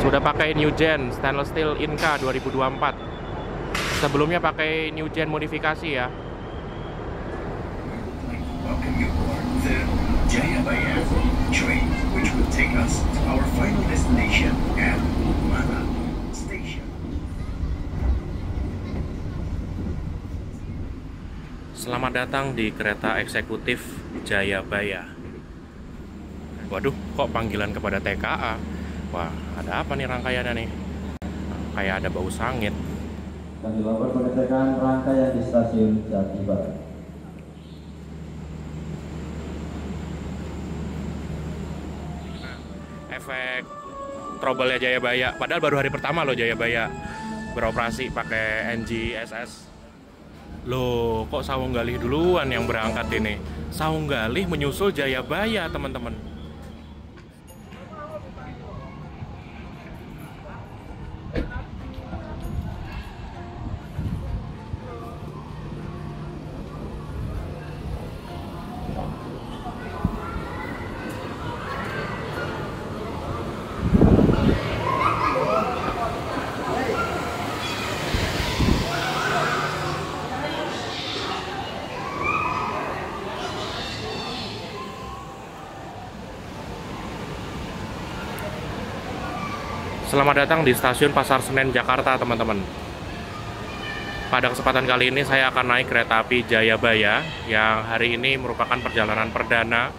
Sudah pakai New Gen stainless steel Inca 2024. Sebelumnya pakai New Gen modifikasi ya. Welcome you aboard the Jayabaya train, which will take us to our final destination at Malang Station. Selamat datang di kereta eksekutif Jayabaya. Waduh, kok panggilan kepada TKA? Wah, ada apa nih rangkaiannya nih? Kayak ada bau sangit. Dan dilakukan pengecekan rangkaian di stasiun Jati Barat. Efek trouble-nya Jayabaya. Padahal baru hari pertama loh Jayabaya beroperasi pakai NGSS. Loh, kok Sawung Galih duluan yang berangkat ini? Sawung Galih menyusul Jayabaya, teman-teman. Selamat datang di stasiun Pasar Senen, Jakarta, teman-teman. Pada kesempatan kali ini saya akan naik kereta api Jayabaya yang hari ini merupakan perjalanan perdana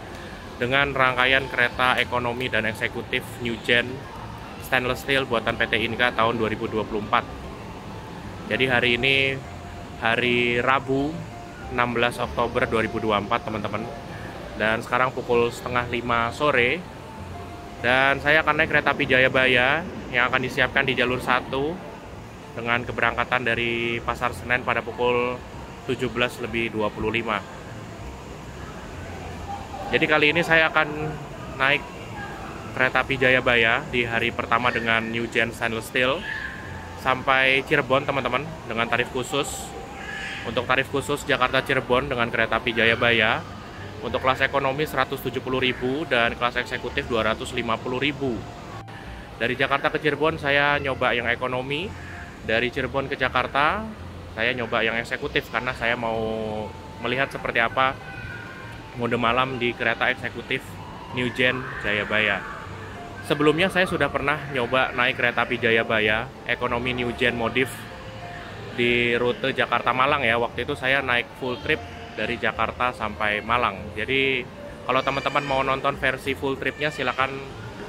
dengan rangkaian kereta ekonomi dan eksekutif New Gen stainless steel buatan PT Inka tahun 2024. Jadi hari ini hari Rabu 16 Oktober 2024, teman-teman. Dan sekarang pukul setengah 5 sore. Dan saya akan naik kereta api Jayabaya yang akan disiapkan di jalur 1 dengan keberangkatan dari Pasar Senen pada pukul 17:25. Jadi kali ini saya akan naik kereta api Jayabaya di hari pertama dengan New Gen stainless steel sampai Cirebon, teman-teman, dengan tarif khusus. Untuk tarif khusus Jakarta Cirebon dengan kereta api Jayabaya, untuk kelas ekonomi 170.000 dan kelas eksekutif 250.000. Dari Jakarta ke Cirebon saya nyoba yang ekonomi, dari Cirebon ke Jakarta saya nyoba yang eksekutif karena saya mau melihat seperti apa mode malam di kereta eksekutif New Gen Jayabaya. Sebelumnya saya sudah pernah nyoba naik kereta api Jayabaya ekonomi New Gen modif di rute Jakarta Malang ya. Waktu itu saya naik full trip dari Jakarta sampai Malang. Jadi kalau teman-teman mau nonton versi full tripnya silahkan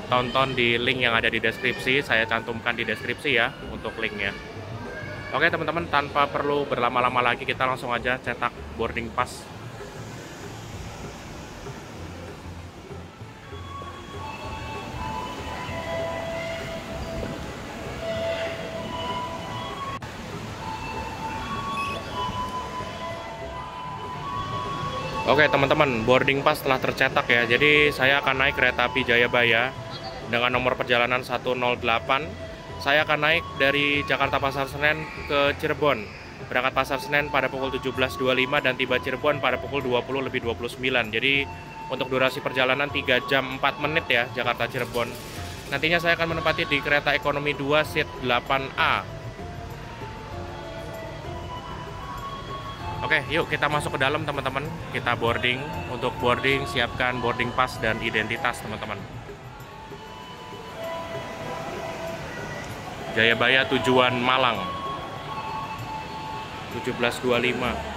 tonton di link yang ada di deskripsi. Saya cantumkan di deskripsi ya untuk linknya. Oke teman-teman, tanpa perlu berlama-lama lagi kita langsung aja cetak boarding pass. Oke teman-teman, boarding pass telah tercetak ya. Jadi saya akan naik kereta api Jayabaya dengan nomor perjalanan 108. Saya akan naik dari Jakarta Pasar Senen ke Cirebon. Berangkat Pasar Senen pada pukul 17.25 dan tiba Cirebon pada pukul 20:29. Jadi untuk durasi perjalanan 3 jam 4 menit ya, Jakarta Cirebon. Nantinya saya akan menempati di kereta ekonomi 2 seat 8A. Oke, yuk kita masuk ke dalam teman-teman. Kita boarding. Untuk boarding siapkan boarding pass dan identitas teman-teman. Jayabaya tujuan Malang 17.25.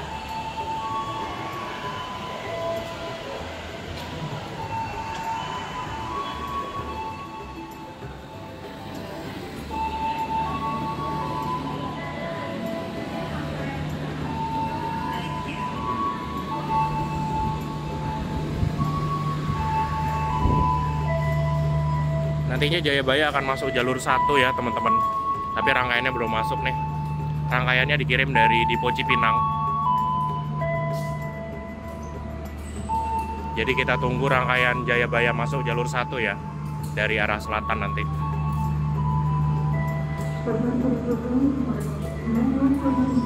Nantinya Jayabaya akan masuk jalur 1 ya teman-teman. Tapi rangkaiannya belum masuk nih. Rangkaiannya dikirim dari Dipo Cipinang. Jadi kita tunggu rangkaian Jayabaya masuk jalur 1 ya, dari arah selatan nanti.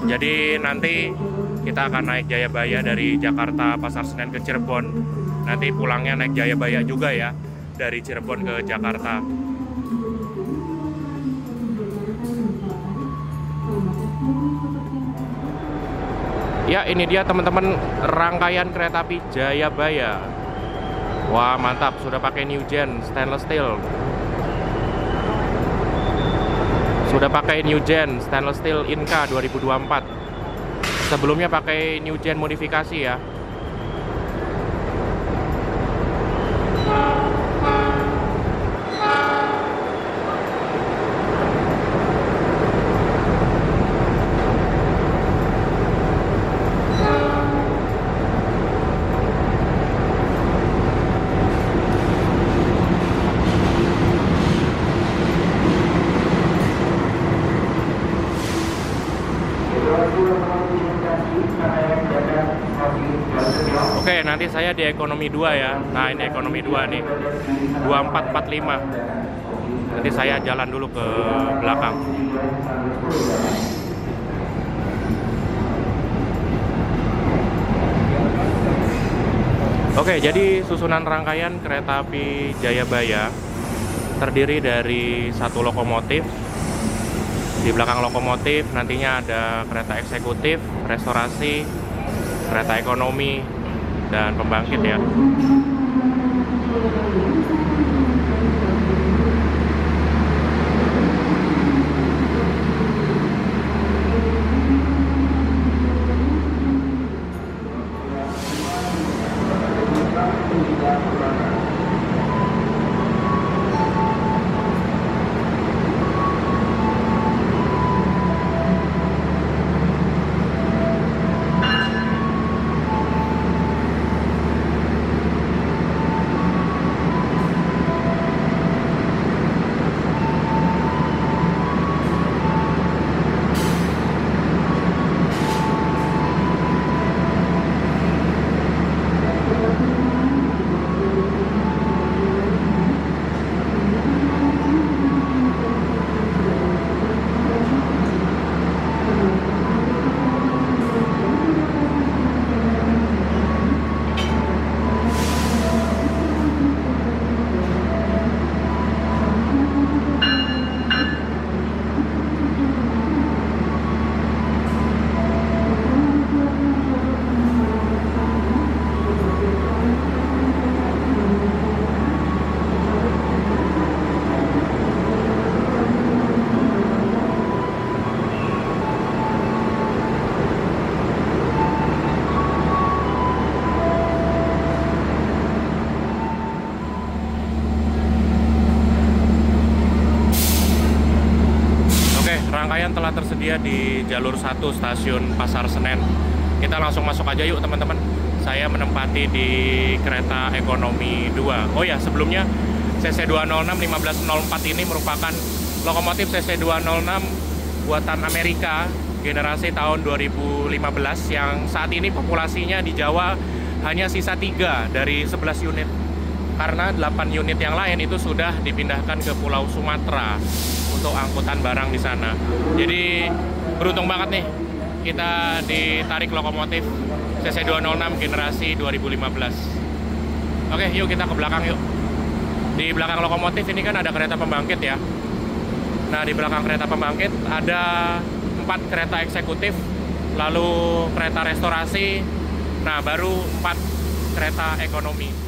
Jadi nanti kita akan naik Jayabaya dari Jakarta Pasar Senen ke Cirebon. Nanti pulangnya naik Jayabaya juga ya, dari Cirebon ke Jakarta. Ya, ini dia teman-teman rangkaian kereta api Jayabaya. Wah, mantap, sudah pakai new gen stainless steel. Sudah pakai new gen stainless steel Inca 2024. Sebelumnya pakai new gen modifikasi ya. Oke, nanti saya di ekonomi 2 ya. Nah, ini ekonomi 2 nih. 2445. Nanti saya jalan dulu ke belakang. Oke, jadi susunan rangkaian kereta api Jayabaya terdiri dari satu lokomotif. Di belakang lokomotif nantinya ada kereta eksekutif, restorasi, kereta ekonomi, dan pembangkit ya. Rangkaian telah tersedia di jalur 1 stasiun Pasar Senen. Kita langsung masuk aja yuk teman-teman. Saya menempati di kereta ekonomi 2. Oh ya, sebelumnya CC206 1504 ini merupakan lokomotif CC206 buatan Amerika generasi tahun 2015 yang saat ini populasinya di Jawa hanya sisa 3 dari 11 unit. Karena 8 unit yang lain itu sudah dipindahkan ke Pulau Sumatera untuk angkutan barang di sana. Jadi beruntung banget nih kita ditarik lokomotif CC206 generasi 2015. Oke, yuk kita ke belakang yuk. Di belakang lokomotif ini kan ada kereta pembangkit ya. Nah, di belakang kereta pembangkit ada 4 kereta eksekutif, lalu kereta restorasi, nah baru 4 kereta ekonomi.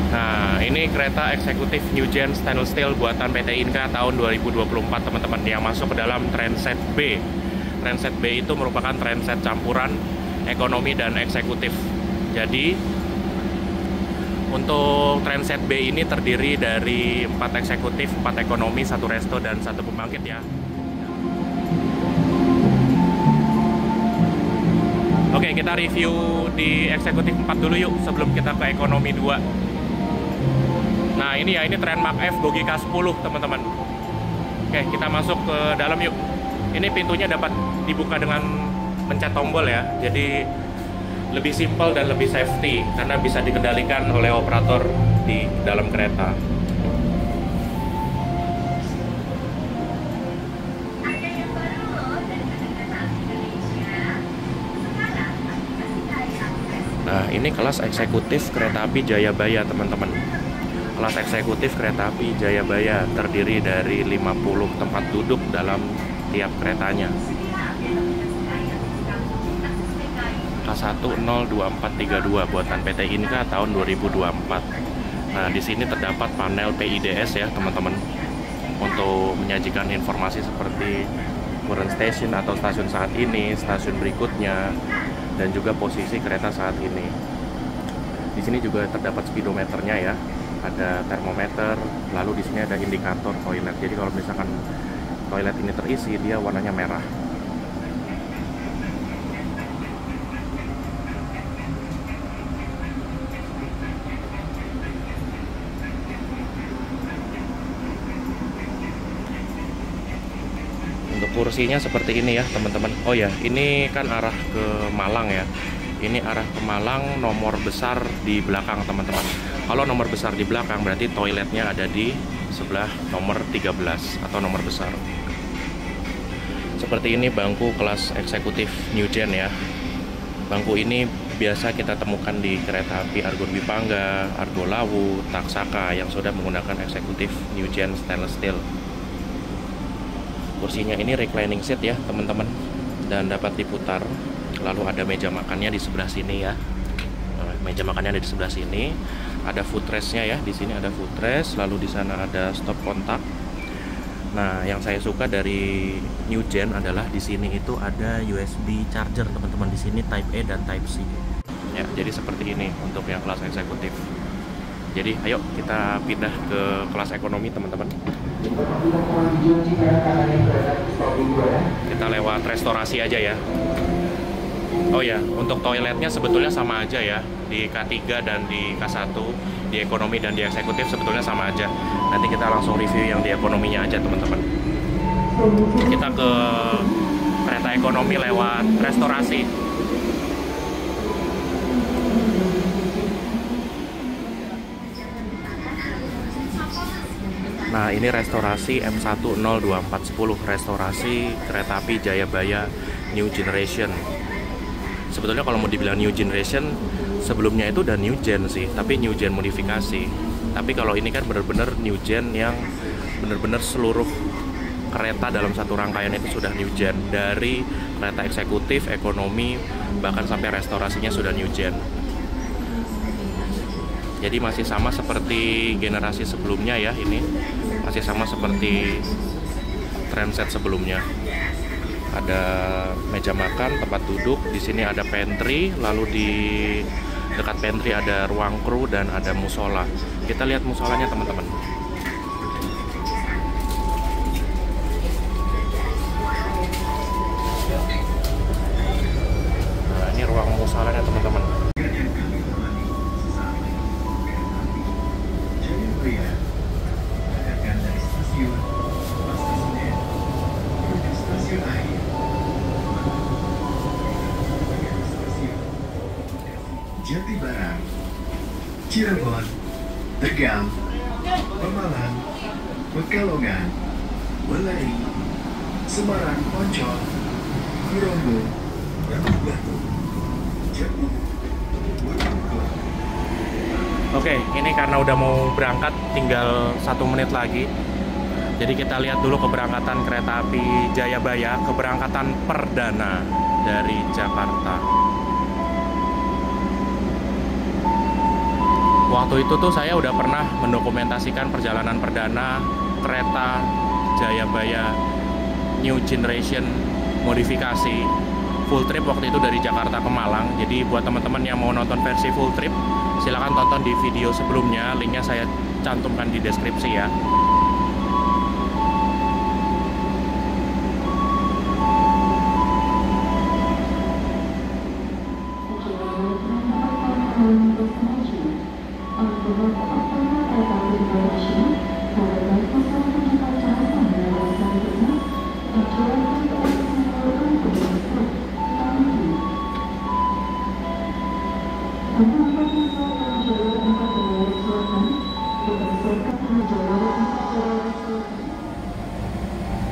Nah, ini kereta eksekutif New Gen Stainless Steel buatan PT Inka tahun 2024 teman-teman, yang masuk ke dalam transit B. Transit B itu merupakan transit campuran ekonomi dan eksekutif. Jadi untuk transit B ini terdiri dari 4 eksekutif, 4 ekonomi, 1 resto, dan 1 pembangkit ya. Oke, kita review di eksekutif 4 dulu yuk sebelum kita ke ekonomi 2. Nah, ini ya, ini Trendmark F bogi K10 teman-teman. Oke, kita masuk ke dalam yuk. Ini pintunya dapat dibuka dengan pencet tombol ya. Jadi lebih simpel dan lebih safety karena bisa dikendalikan oleh operator di dalam kereta. Nah, ini kelas eksekutif kereta api Jayabaya teman-teman. Kelas eksekutif kereta api Jayabaya terdiri dari 50 tempat duduk dalam tiap keretanya. K102432 buatan PT Inka tahun 2024. Nah, di sini terdapat panel PIDS ya, teman-teman, untuk menyajikan informasi seperti current station atau stasiun saat ini, stasiun berikutnya, dan juga posisi kereta saat ini. Di sini juga terdapat speedometernya ya, ada termometer, lalu di sini ada indikator toilet. Jadi kalau misalkan toilet ini terisi, dia warnanya merah. Untuk kursinya seperti ini ya, teman-teman. Oh ya, ini kan arah ke Malang ya. Ini arah ke Malang, nomor besar di belakang, teman-teman. Kalau nomor besar di belakang berarti toiletnya ada di sebelah nomor 13 atau nomor besar. Seperti ini bangku kelas eksekutif New Gen ya. Bangku ini biasa kita temukan di kereta api Argo Dwi Pangga, Argo Lawu, Taksaka yang sudah menggunakan eksekutif New Gen stainless steel. Kursinya ini reclining seat ya, teman-teman, dan dapat diputar. Lalu ada meja makannya di sebelah sini ya. Meja makannya ada di sebelah sini. Ada footrest-nya ya. Di sini ada footrest. Lalu di sana ada stop kontak. Nah, yang saya suka dari New Gen adalah di sini itu ada USB charger, teman-teman. Di sini Type A dan Type C. Ya, jadi seperti ini untuk yang kelas eksekutif. Jadi, ayo kita pindah ke kelas ekonomi, teman-teman. Kita lewat restorasi aja ya. Oh ya, untuk toiletnya sebetulnya sama aja ya, di K3 dan di K1, di ekonomi dan di eksekutif sebetulnya sama aja. Nanti kita langsung review yang di ekonominya aja, teman-teman. Kita ke kereta ekonomi lewat restorasi. Nah, ini restorasi M10240, restorasi kereta api Jayabaya New Generation. Sebetulnya kalau mau dibilang New Generation, sebelumnya itu udah New Gen sih, tapi New Gen modifikasi. Tapi kalau ini kan bener-bener New Gen yang bener-bener seluruh kereta dalam satu rangkaian itu sudah New Gen. Dari kereta eksekutif, ekonomi, bahkan sampai restorasinya sudah New Gen. Jadi masih sama seperti generasi sebelumnya ya, ini masih sama seperti transit sebelumnya. Ada meja makan, tempat duduk, di sini ada pantry, lalu di dekat pantry ada ruang kru dan ada musola. Kita lihat musolanya, teman-teman. Nah, ini ruang musolanya, teman-teman. Jatibarang, Cirebon, Tegal, Pemalang, Pekalongan, Welai, Semarang, Poncol, Grogol, Rabu Batu, Jepang. Oke, ini karena udah mau berangkat, tinggal 1 menit lagi. Jadi kita lihat dulu keberangkatan kereta api Jayabaya, keberangkatan perdana dari Jakarta. Waktu itu tuh saya udah pernah mendokumentasikan perjalanan perdana kereta Jayabaya New Generation modifikasi full trip waktu itu dari Jakarta ke Malang. Jadi buat teman-teman yang mau nonton versi full trip, silahkan tonton di video sebelumnya, linknya saya cantumkan di deskripsi ya.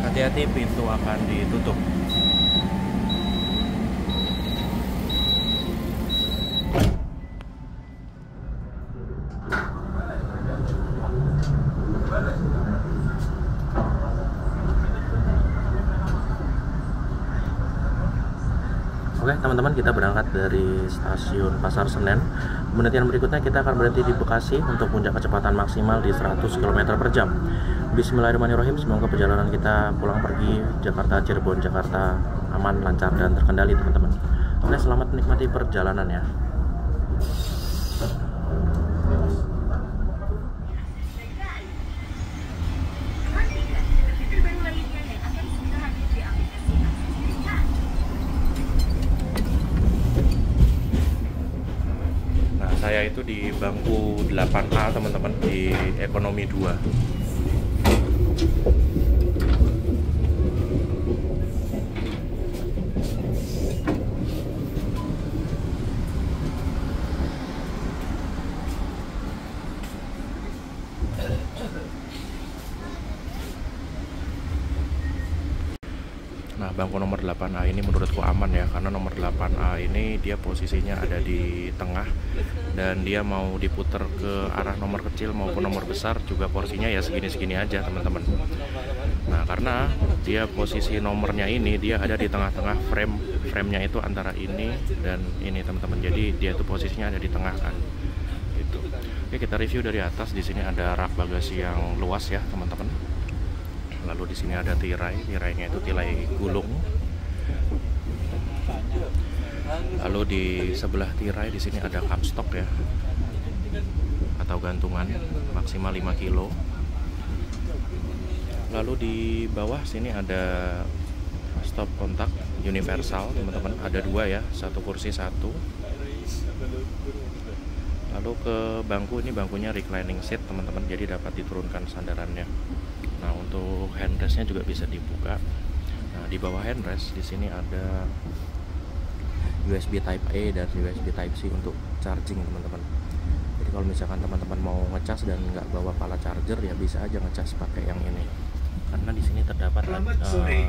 Hati-hati, pintu akan ditutup. Oke teman-teman, kita berangkat dari stasiun Pasar Senen. Penelitian berikutnya kita akan berhenti di Bekasi untuk puncak kecepatan maksimal di 100 km per jam. Bismillahirrahmanirrahim, semoga perjalanan kita pulang pergi Jakarta Cirebon Jakarta aman, lancar, dan terkendali teman-teman. Oke, selamat menikmati perjalanan ya. Saya itu di bangku 8A teman-teman, di ekonomi 2. Nah, bangku nomor 8A ini menurutku aman ya, karena nomor 8A ini dia posisinya ada di tengah dan dia mau diputar ke arah nomor kecil maupun nomor besar juga porsinya ya segini-segini aja teman-teman. Nah, karena dia posisi nomornya ini dia ada di tengah-tengah frame-nya itu antara ini dan ini teman-teman. Jadi dia itu posisinya ada di tengah kan. Gitu. Oke, kita review dari atas. Di sini ada rak bagasi yang luas ya teman-teman. Lalu di sini ada tirainya itu tirai gulung. Lalu di sebelah tirai di sini ada kapstok ya, atau gantungan maksimal 5 kilo. Lalu di bawah sini ada stop kontak universal teman-teman, ada 2 ya, satu kursi satu. Lalu ke bangku, ini bangkunya reclining seat teman-teman, jadi dapat diturunkan sandarannya. Nah, untuk handrestnya juga bisa dibuka. Nah, di bawah handrest di sini ada USB Type A dan USB Type C untuk charging teman-teman. Jadi kalau misalkan teman-teman mau ngecas dan nggak bawa pala charger ya bisa aja ngecas pakai yang ini. Karena di sini terdapat 2.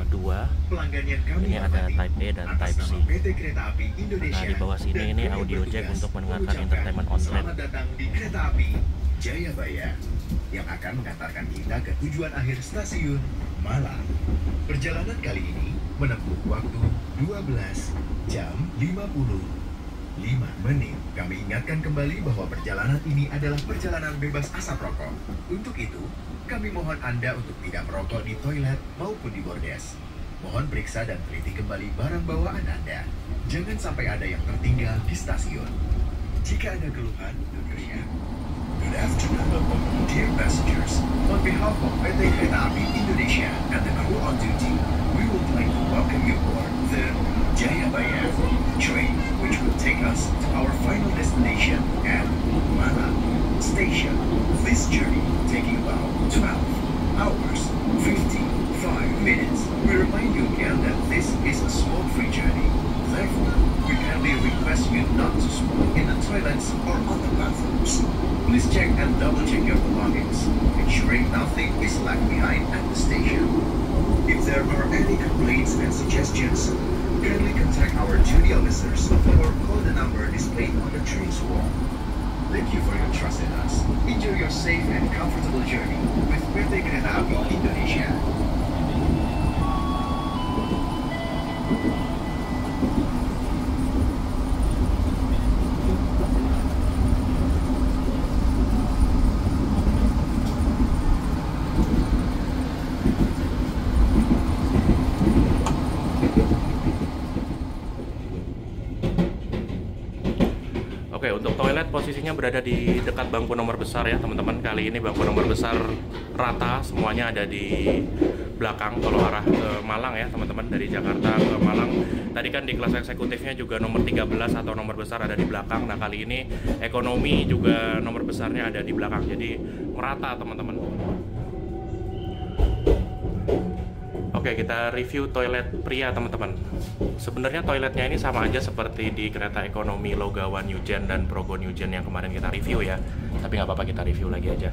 Ini ada Type A dan Type C. Nah, di bawah sini ini audio jack untuk mendengarkan entertainment online. Selamat datang di kereta api Jayabaya yang akan mengantarkan kita ke tujuan akhir stasiun Malang. Perjalanan kali ini menempuh waktu 12 jam 55 menit. Kami ingatkan kembali bahwa perjalanan ini adalah perjalanan bebas asap rokok. Untuk itu, kami mohon Anda untuk tidak merokok di toilet maupun di bordes. Mohon periksa dan teliti kembali barang bawaan Anda. Jangan sampai ada yang tertinggal di stasiun. Jika ada keluhan, tentunya. Good afternoon, dear passengers. On behalf of PT Kereta Api Indonesia and the crew on duty, we would like to welcome you aboard the Jayabaya train, which will take us to our final destination at Malang Station. This journey taking about 12 hours 55 minutes. We remind you again that this is a smoke-free journey. Therefore, we kindly request you not to smoke in the toilets or on the bathrooms. Please check and double-check your belongings, ensuring nothing is left behind at the station. If there are any complaints and suggestions, kindly contact our duty officers or call the number displayed on the train's wall. Thank you for your trust in us. Enjoy your safe and comfortable journey with PT Kereta Api Indonesia. Oke, untuk toilet posisinya berada di dekat bangku nomor besar ya teman-teman. Kali ini bangku nomor besar rata, semuanya ada di belakang kalau arah ke Malang ya teman-teman. Dari Jakarta ke Malang, tadi kan di kelas eksekutifnya juga nomor 13 atau nomor besar ada di belakang. Nah, kali ini ekonomi juga nomor besarnya ada di belakang, jadi merata teman-teman. Oke, kita review toilet pria teman-teman. Sebenarnya toiletnya ini sama aja seperti di kereta ekonomi Logawa New Gen dan Progo New Gen yang kemarin kita review ya. Tapi nggak apa-apa, kita review lagi aja.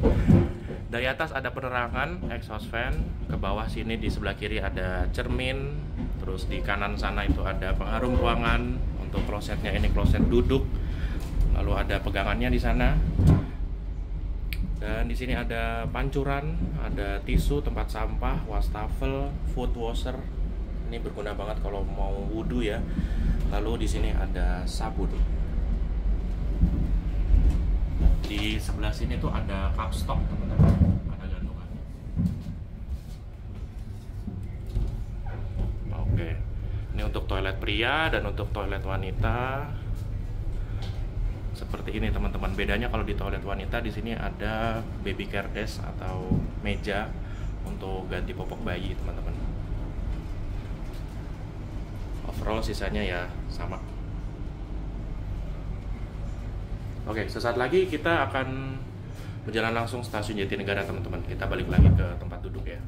Dari atas ada penerangan, exhaust fan. Ke bawah sini di sebelah kiri ada cermin. Terus di kanan sana itu ada pengharum ruangan. Untuk klosetnya ini kloset duduk. Lalu ada pegangannya di sana. Dan di sini ada pancuran, ada tisu, tempat sampah, wastafel, foot washer. Ini berguna banget kalau mau wudhu ya. Lalu di sini ada sabun. Di sebelah sini tuh ada cup stop, teman-teman. Ada gantungannya. Oke. Ini untuk toilet pria dan untuk toilet wanita. Seperti ini, teman-teman. Bedanya kalau di toilet wanita di sini ada baby care desk atau meja untuk ganti popok bayi, teman-teman. Overall sisanya ya sama. Oke, sesaat lagi kita akan berjalan langsung stasiun Jatinegara, teman-teman. Kita balik lagi ke tempat duduk ya.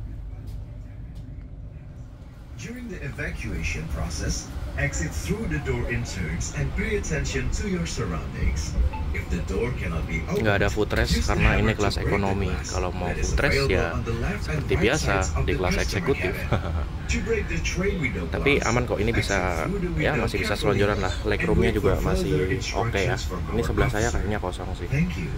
During the evacuation process, exit through the door inserts and pay attention to your surroundings. If the door cannot be opened, Nggak ada footrest use the karena ini hammer to kelas break the ekonomi. glass Kalau mau that is footrest available ya on the left and seperti right biasa sides of di the kelas customer eksekutif. cabin. To break the train window Tapi glass, aman kok, ini bisa exit through the ya window masih bisa carefully selonjoran lah. and Legroomnya wait juga for masih further oke ya. instructions from Ini our sebelah saya officer. kayaknya kosong sih. Thank you.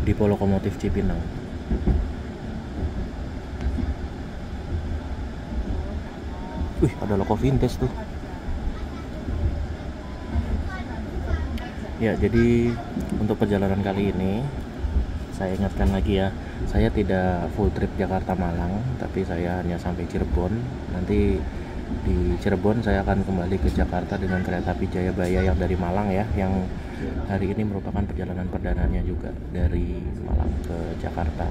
Depo lokomotif Cipinang. Wih, ada loko vintage tuh. Ya, jadi untuk perjalanan kali ini saya ingatkan lagi ya, saya tidak full trip Jakarta Malang, tapi saya hanya sampai Cirebon. Nanti di Cirebon saya akan kembali ke Jakarta dengan kereta api Jayabaya yang dari Malang ya, yang hari ini merupakan perjalanan perdananya juga dari Malang ke Jakarta.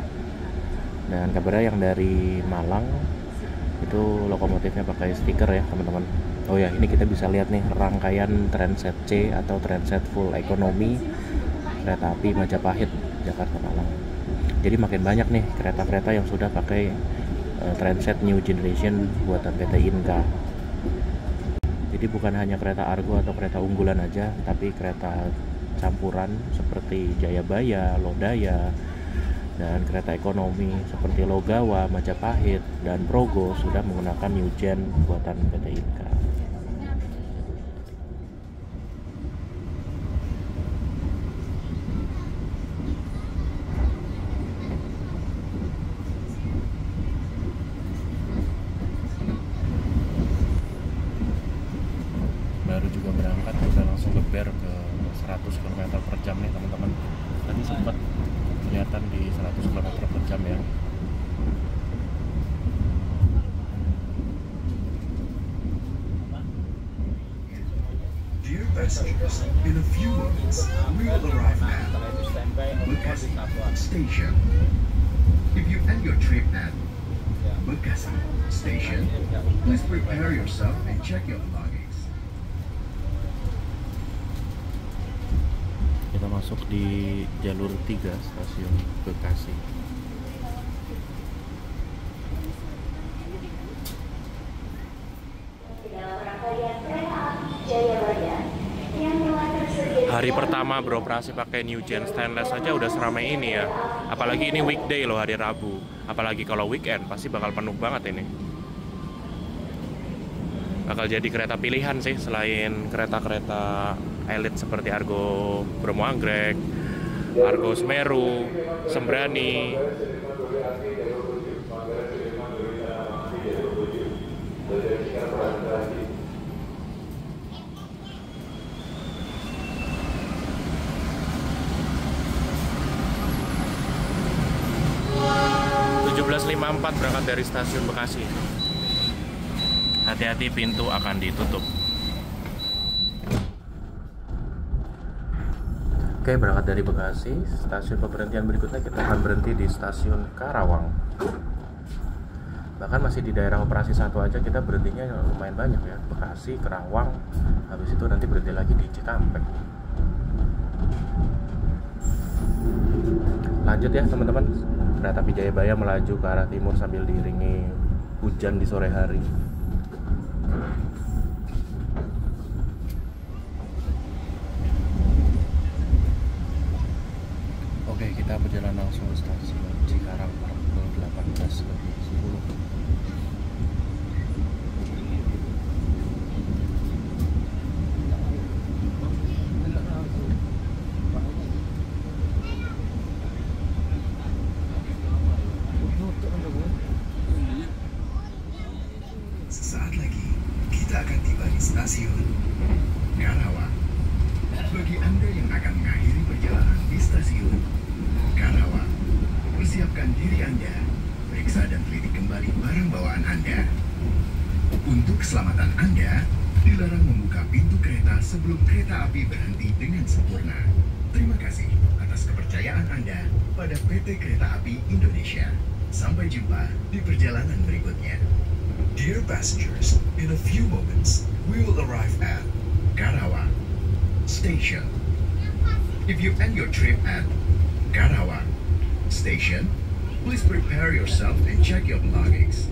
Dan kabarnya yang dari Malang itu lokomotifnya pakai stiker ya, teman-teman. Oh ya, ini kita bisa lihat nih rangkaian Transit C atau Transit Full Economy kereta api Majapahit Jakarta Malang. Jadi makin banyak nih kereta-kereta yang sudah pakai Transit New Generation buatan PT Inka. Jadi bukan hanya kereta Argo atau kereta unggulan aja, tapi kereta campuran seperti Jayabaya, Lodaya, dan kereta ekonomi seperti Logawa, Majapahit, dan Progo sudah menggunakan New Gen buatan PT Inka. Baru juga berangkat, kita langsung geber ke 100 km per jam nih, teman-teman. Tadi sempat kelihatan di 100 km per jam ya. Dear passengers, in a few moments, we will arrive at Bekasi Station. If you end your trip at Bekasi Station, please prepare yourself and check your luggage. Kita masuk di jalur 3 stasiun Bekasi. Hari pertama beroperasi pakai New Gen stainless saja udah seramai ini ya. Apalagi ini weekday loh, hari Rabu. Apalagi kalau weekend pasti bakal penuh banget ini. Bakal jadi kereta pilihan sih selain kereta-kereta elit seperti Argo Bromo Anggrek, Argo Semeru, Sembrani. .54 berangkat dari stasiun Bekasi. Hati-hati, pintu akan ditutup. Oke, berangkat dari Bekasi. Stasiun pemberhentian berikutnya kita akan berhenti di stasiun Karawang. Bahkan masih di daerah operasi 1 aja kita berhentinya lumayan banyak ya. Bekasi, Karawang, habis itu nanti berhenti lagi di Cikampek. Lanjut ya teman-teman, kereta api Jayabaya melaju ke arah timur sambil diiringi hujan di sore hari. Anda yang akan mengakhiri perjalanan di stasiun Karawang, persiapkan diri Anda, periksa dan teliti kembali barang bawaan Anda. Untuk keselamatan Anda, dilarang membuka pintu kereta sebelum kereta api berhenti dengan sempurna. Terima kasih atas kepercayaan Anda pada PT Kereta Api Indonesia. Sampai jumpa di perjalanan berikutnya. Dear passengers, in a few moments, we will arrive at Karawang Station. If you end your trip at Karawang Station, please prepare yourself and check your belongings.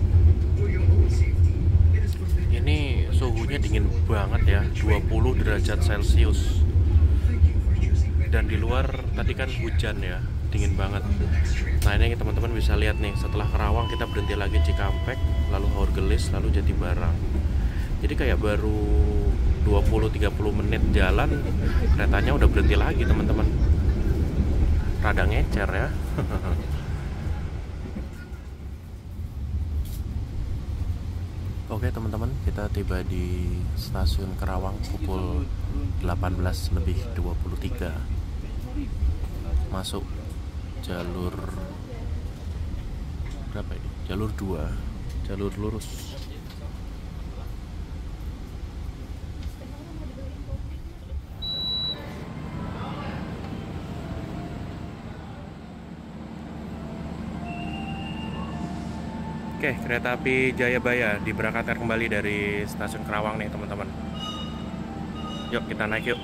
For your own safety, it is forbidden. Ini suhunya dingin banget ya, 20 derajat Celcius. Dan di luar tadi kan hujan ya, dingin banget. Nah ini teman-teman bisa lihat nih, setelah Karawang kita berhenti lagi Cikampek, lalu Haurgelis, lalu Jatibarang. Jadi kayak baru 20-30 menit jalan, keretanya udah berhenti lagi teman-teman. Rada ngecer ya. Oke teman-teman, kita tiba di stasiun Karawang pukul 18:23. Masuk jalur berapa ini? Jalur 2, jalur lurus. Oke, kereta api Jayabaya diberangkatkan kembali dari stasiun Karawang nih teman-teman. Yuk kita naik yuk.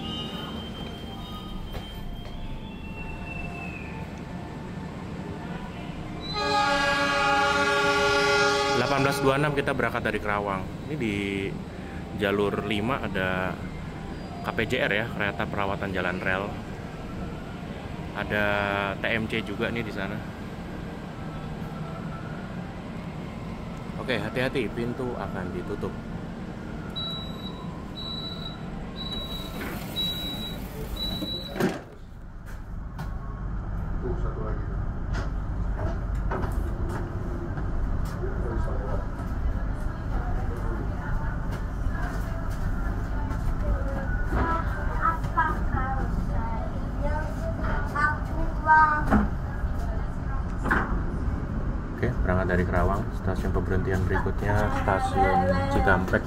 18.26 kita berangkat dari Karawang. Ini di jalur 5 ada KPJR ya, kereta perawatan jalan rel. Ada TMC juga nih di sana. Oke, hati-hati, pintu akan ditutup. Satu lagi. Oke, berangkat dari Karawang. Stasiun pemberhentian berikutnya stasiun Cikampek.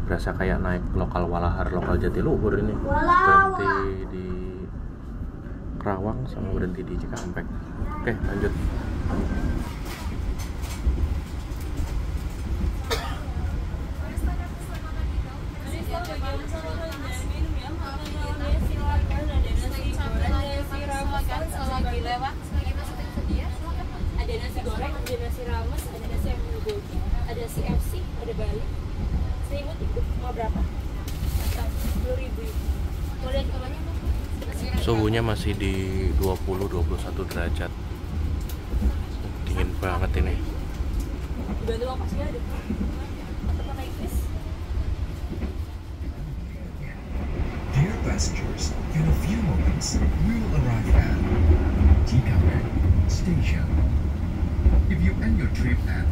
Berasa kayak naik lokal Walahar, lokal Jatiluhur ini. Berhenti di Karawang sama berhenti di Cikampek. Oke, lanjut. Ada nasi goreng, ada nasi rames, ada nasi ayam bulgogi, ada CFC, ada Bali. Selimut itu mau berapa? 10.000. Mau lihat kamarnya apa? Suhunya masih di 20-21 derajat. Dingin banget ini. Dibantu apa sih ada? Atau naik bis? Dear passengers, in a few moments, we will arrive at Cikampek Station. If you end your trip at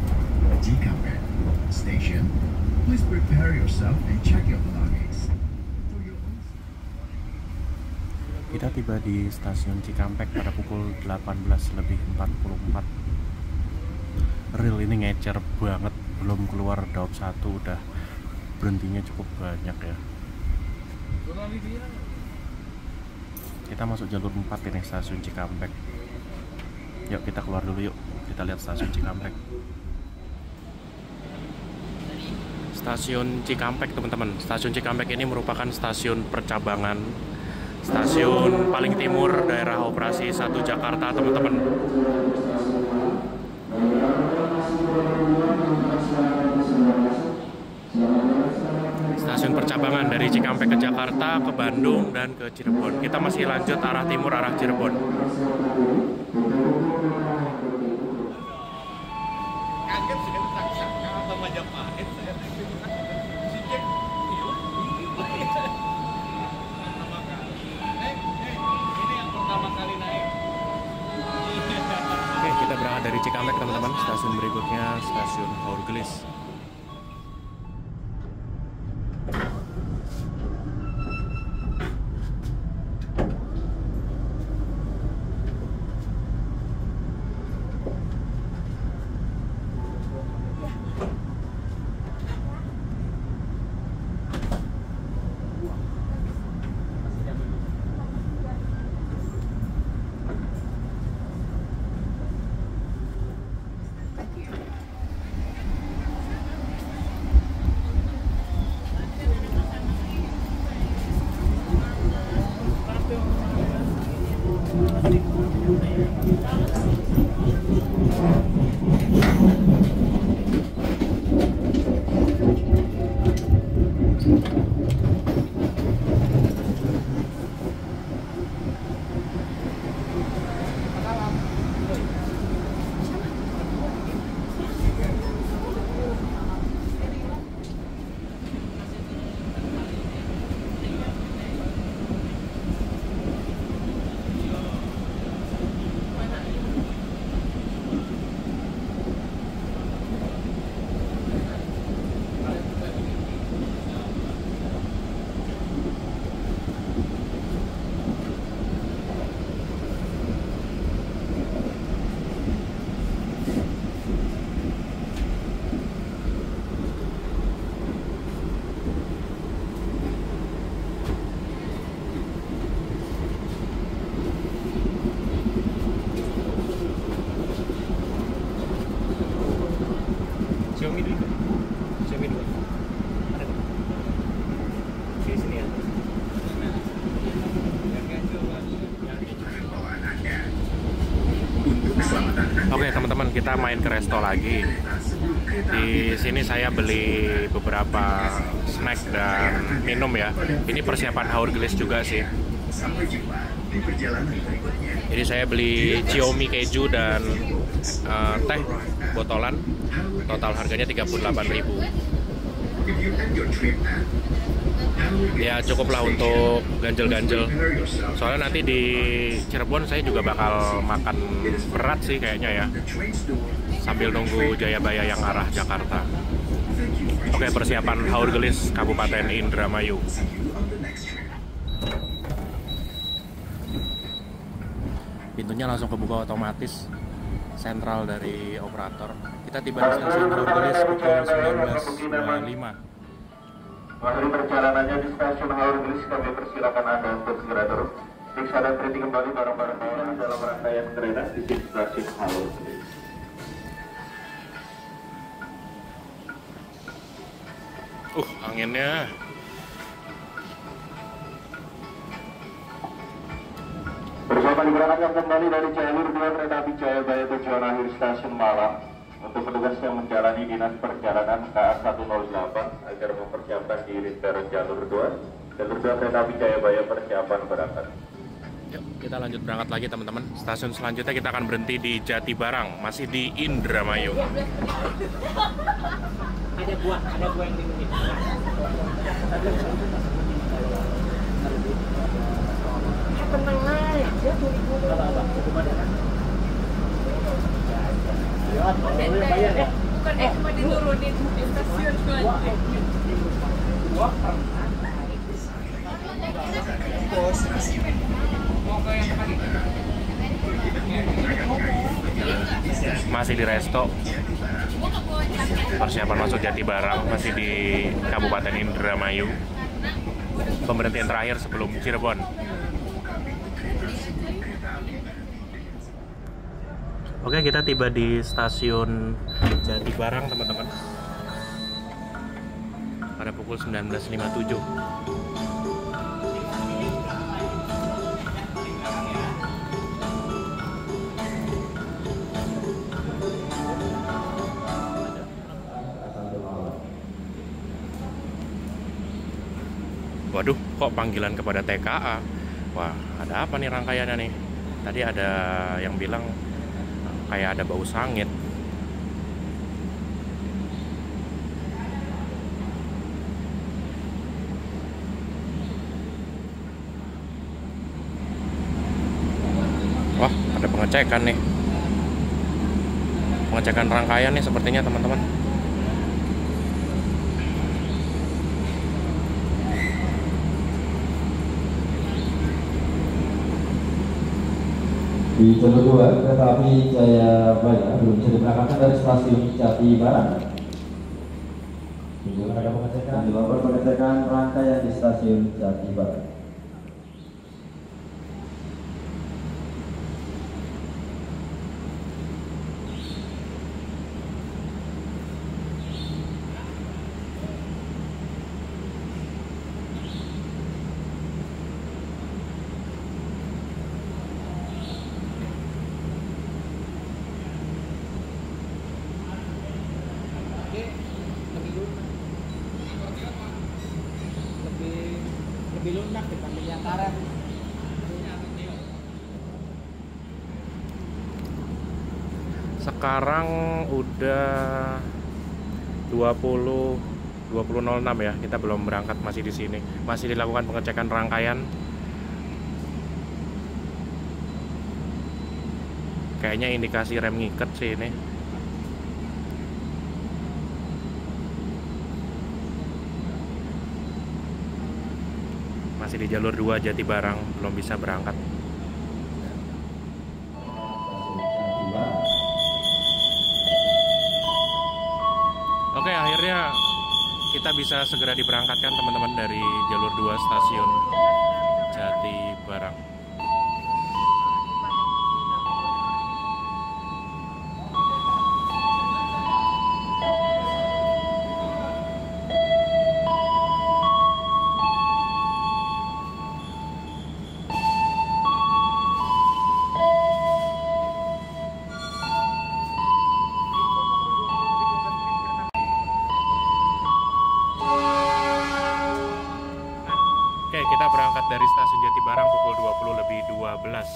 Cikampek Station, please prepare yourself and check your belongings. For your own safety. Kita tiba di stasiun Cikampek pada pukul 18:44. Rel ini ngecer banget, belum keluar daup 1 udah berhentinya cukup banyak ya. Kita masuk jalur 4 ini, stasiun Cikampek. Yuk kita keluar dulu yuk, kita lihat stasiun Cikampek. Stasiun Cikampek teman-teman. Stasiun Cikampek ini merupakan stasiun percabangan, stasiun paling timur daerah operasi 1 Jakarta teman-teman. Stasiun percabangan dari Cikampek ke Jakarta, ke Bandung, dan ke Cirebon. Kita masih lanjut arah timur, arah Cirebon. Kaget sih kan tak sama Majapahit saya. Si Jack ini yang pertama kali naik. Oke, kita berangkat dari Cikampek teman-teman. Stasiun berikutnya stasiun Haurgelis. kita main ke resto lagi. Di sini saya beli beberapa snack dan minum ya. Ini persiapan haur gelis juga sih. Sampai jumpa di perjalanan berikutnya. Jadi saya beli Xiaomi keju dan teh botolan. Total harganya 38.000. If you end your trip at Ya cukuplah untuk ganjel-ganjel. Soalnya nanti di Cirebon saya juga bakal makan berat sih kayaknya ya, sambil nunggu Jayabaya yang arah Jakarta. Oke, persiapan haur gelis Kabupaten Indramayu. Pintunya langsung kebuka otomatis, sentral dari operator. Kita tiba di stasiun haur gelis pukul 19.25. Mengakhiri perjalanannya di stasiun Haur Gelis, kami persilakan Anda untuk segera turun. Periksa dan teliti kembali barang-barang bawaan dalam rangkaian kereta di stasiun Haur Gelis. Anginnya. Persiapan diberangkatkan kembali dari jalur 2 kereta api Jayabaya tujuan akhir stasiun Malang. Untuk petugas yang menjalani dinas perjalanan KA 108 agar mempersiapkan diri ke jalur 2. Jalur 2 kereta api Jayabaya persiapan berangkat. Yuk, kita lanjut berangkat lagi teman-teman. Stasiun selanjutnya kita akan berhenti di Jatibarang, masih di Indramayu. Ada buah yang diminum. Tenang naik, dia buru-buru. Bukan cuma diturunin di stasiun selanjutnya. Masih di resto. Persiapan masuk Jatibarang, masih di Kabupaten Indramayu. Pemberhentian terakhir sebelum Cirebon. Oke, kita tiba di stasiun Jatibarang teman-teman pada pukul 19.57. Waduh, kok panggilan kepada TKA? Wah, ada apa nih rangkaiannya nih? Tadi ada yang bilang kayak ada bau sangit. Wah, ada pengecekan nih. Pengecekan rangkaian nih sepertinya teman-teman. Di jalur 2 kereta api Jayabaya belum bisa diberangkatkan dari stasiun Jatibarang. Ada pengecekan, dilakukan pengecekan rangkaian di stasiun Jatibarang. Lebih lunak dibanding yang karet. Sekarang udah 20.06 ya. Kita belum berangkat, masih di sini. Masih dilakukan pengecekan rangkaian. Kayaknya indikasi rem ngiket sih ini. Masih di jalur 2 Jatibarang, belum bisa berangkat. Oke, akhirnya kita bisa segera diberangkatkan teman-teman dari jalur 2 stasiun Jatibarang. kita berangkat dari stasiun Jatibarang pukul 20:12.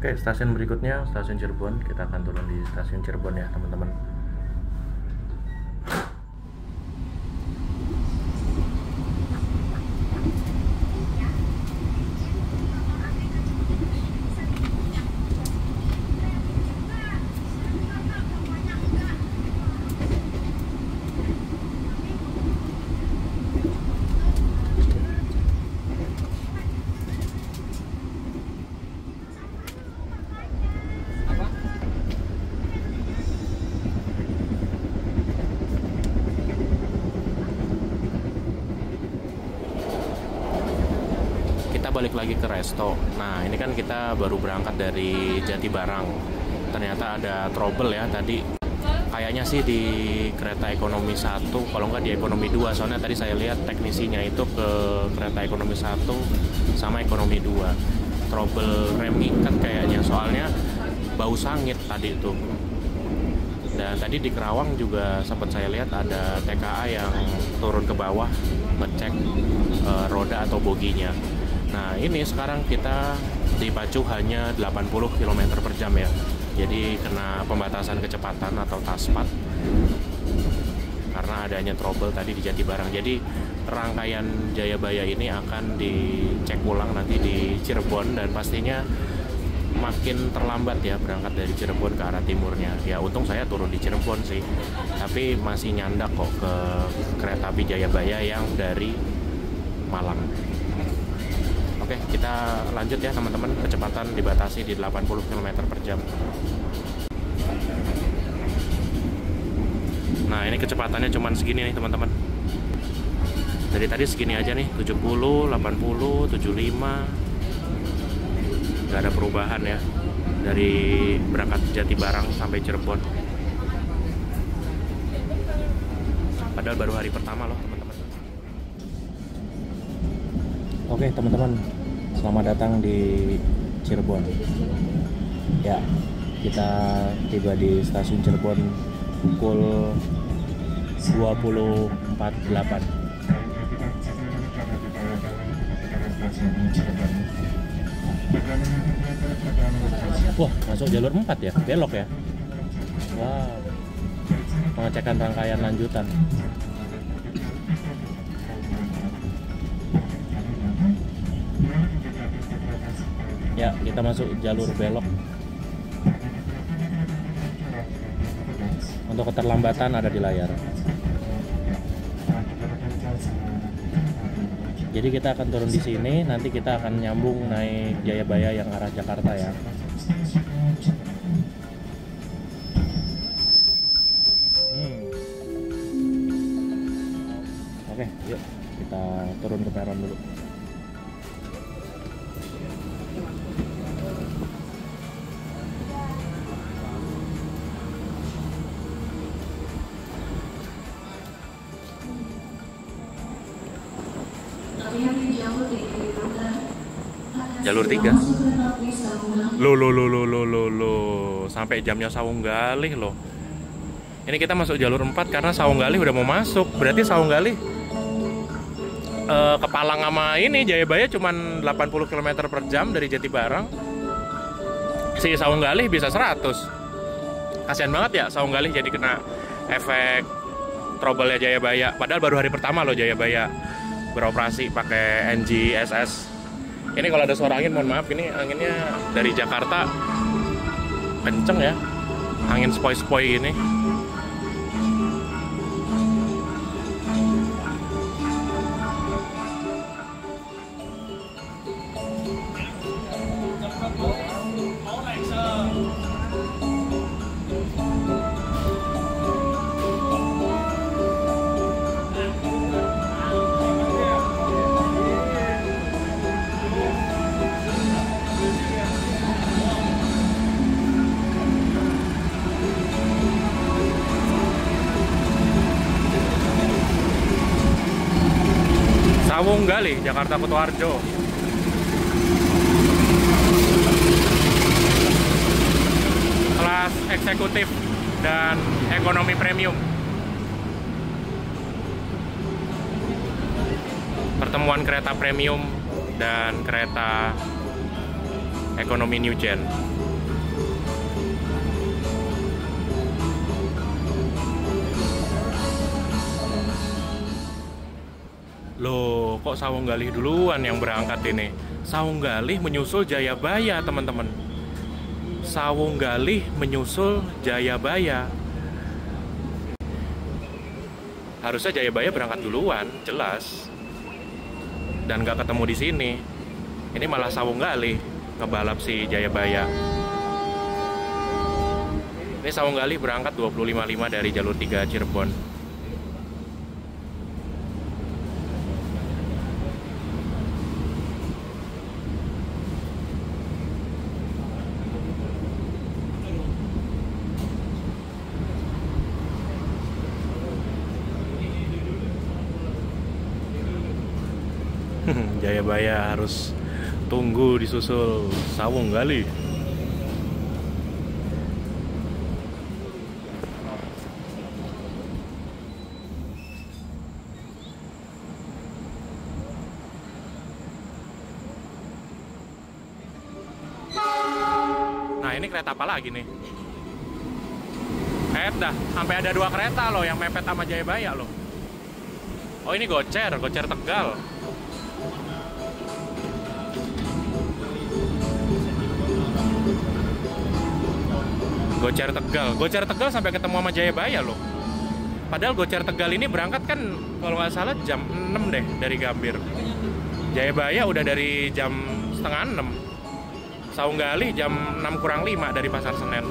Oke, stasiun berikutnya stasiun Cirebon. Kita akan turun di stasiun Cirebon ya, teman-teman. Balik lagi ke resto. Nah, ini kan kita baru berangkat dari Jatibarang. Ternyata ada trouble ya tadi. Kayaknya sih di kereta ekonomi 1, kalau nggak di ekonomi 2. Soalnya tadi saya lihat teknisinya itu ke kereta ekonomi 1 sama ekonomi 2. Trouble rem ikat kayaknya, soalnya bau sangit tadi itu. Dan tadi di Kerawang juga sempat saya lihat ada TKA yang turun ke bawah ngecek roda atau boginya. Nah, ini sekarang kita dipacu hanya 80 km per jam ya. Jadi kena pembatasan kecepatan atau taspat karena adanya trouble tadi di Jatibarang. Jadi rangkaian Jayabaya ini akan dicek ulang nanti di Cirebon, dan pastinya makin terlambat ya berangkat dari Cirebon ke arah timurnya. Ya untung saya turun di Cirebon sih, tapi masih nyandak kok ke kereta api Jayabaya yang dari Malang. Oke, kita lanjut ya teman-teman. Kecepatan dibatasi di 80 km per jam. Nah, ini kecepatannya cuman segini nih teman-teman. Dari tadi segini aja nih, 70, 80, 75. Gak ada perubahan ya dari berangkat Jatibarang sampai Cirebon. Padahal baru hari pertama loh teman-teman. Oke teman-teman, selamat datang di Cirebon. Ya, kita tiba di stasiun Cirebon pukul 20.48. Wah, masuk jalur 4 ya, belok ya. Wow, pengecekan rangkaian lanjutan. Ya, kita masuk jalur belok. Untuk keterlambatan ada di layar. Jadi kita akan turun di sini, nanti kita akan nyambung naik Jayabaya yang arah Jakarta ya. Oke, yuk kita turun ke peron dulu. Jalur 3. Loh. Sampai jamnya Sawunggalih loh. Ini kita masuk jalur 4 karena Sawunggalih udah mau masuk. Berarti Sawunggalih ke Palang sama ini Jayabaya cuman 80 km per jam dari Jatibarang. Si Sawunggalih bisa 100. Kasihan banget ya Sawunggalih jadi kena efek trouble-nya Jayabaya. Padahal baru hari pertama loh Jayabaya beroperasi pakai NGSS. Ini kalau ada suara angin, mohon maaf, ini anginnya dari Jakarta kenceng ya, angin sepoi-sepoi ini. Sawung Gali, Jakarta Kutoarjo. Kelas eksekutif dan ekonomi premium. Pertemuan kereta premium dan kereta ekonomi New Gen. Loh, kok Sawung Gali duluan yang berangkat ini? Sawung Gali menyusul Jayabaya, teman-teman. Sawung Gali menyusul Jayabaya. Harusnya Jayabaya berangkat duluan, jelas. Dan nggak ketemu di sini. Ini malah Sawung Gali ngebalap si Jayabaya. Ini Sawung Gali berangkat 25.5 dari jalur 3 Cirebon. Jayabaya harus tunggu disusul Sawung Gali. Nah, ini kereta apa lagi nih? Dah, sampai ada 2 kereta loh yang mepet sama Jayabaya loh. Oh, ini Gocer Tegal. Gocer Tegal sampai ketemu sama Jayabaya loh. Padahal Gocer Tegal ini berangkat kan kalau nggak salah jam 6 deh dari Gambir. Jayabaya udah dari jam setengah 6. Sawung Gali jam 6:05 dari Pasar Senen.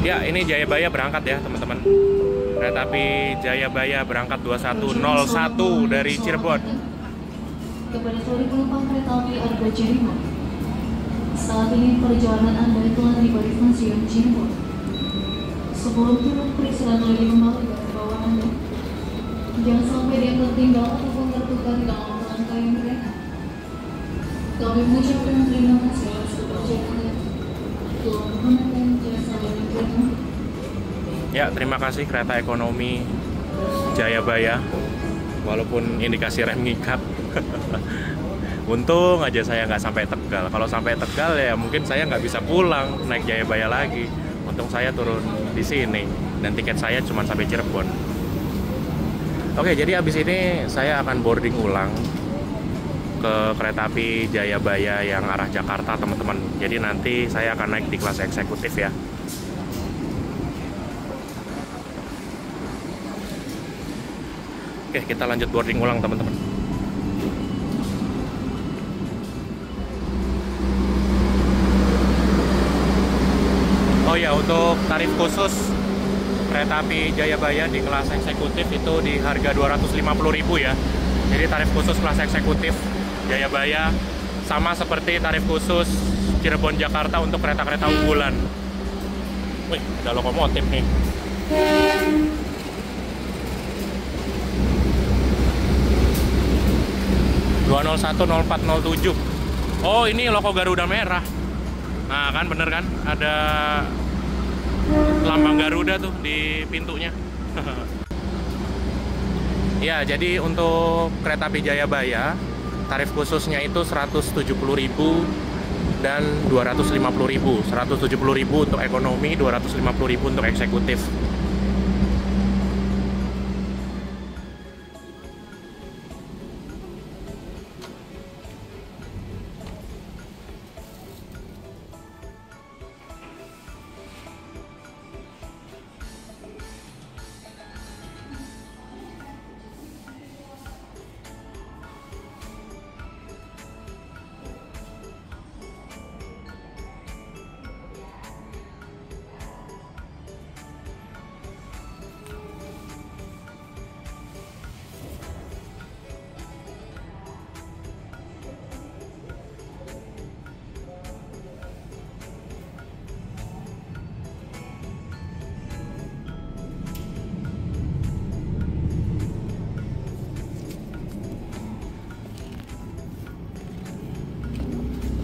Ya, ini Jayabaya berangkat ya teman-teman. Kereta api Jayabaya berangkat 2101 dari Cirebon. Kepada seluruh penumpang kereta api Argo Cirebon, saat ini perjalanan Anda telah tiba di stasiun Cirebon. Sebelum turun, periksa lagi kembali barang bawaan Anda. Jangan sampai dia tertinggal ataupun tertukar dalam rangkaian mereka. Kami mengucapkan terima kasih atas kepercayaan. Tuhan menggunakan jasa dan kereta. Ya, terima kasih kereta ekonomi Jayabaya. Walaupun indikasi rem ngikat. Untung aja saya nggak sampai Tegal. Kalau sampai Tegal ya mungkin saya nggak bisa pulang naik Jayabaya lagi. Untung saya turun di sini dan tiket saya cuma sampai Cirebon. Oke, jadi habis ini saya akan boarding ulang ke kereta api Jayabaya yang arah Jakarta, teman-teman. Jadi nanti saya akan naik di kelas eksekutif ya. Oke, kita lanjut boarding ulang, teman-teman. Oh ya, untuk tarif khusus kereta api Jayabaya di kelas eksekutif itu di harga 250.000 ya. Jadi tarif khusus kelas eksekutif Jayabaya sama seperti tarif khusus Cirebon Jakarta untuk kereta-kereta unggulan. Wih, ada lokomotif nih. (2010407). Oh, ini loko Garuda merah. Nah, kan bener kan? Ada lambang Garuda tuh di pintunya. Ya, jadi untuk kereta api Jayabaya tarif khususnya itu 170.000 dan 250.000. 170.000 untuk ekonomi, 250.000 untuk eksekutif.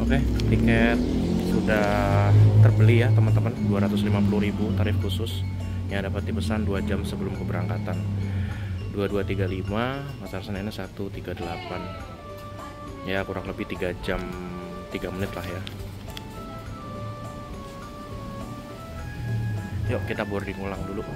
Oke, tiket sudah terbeli ya teman-teman, 250.000 tarif khusus yang dapat dipesan 2 jam sebelum keberangkatan. 2235, Pasar Senennya 138. Ya kurang lebih 3 jam 3 menit lah ya. Yuk kita boarding ulang dulu.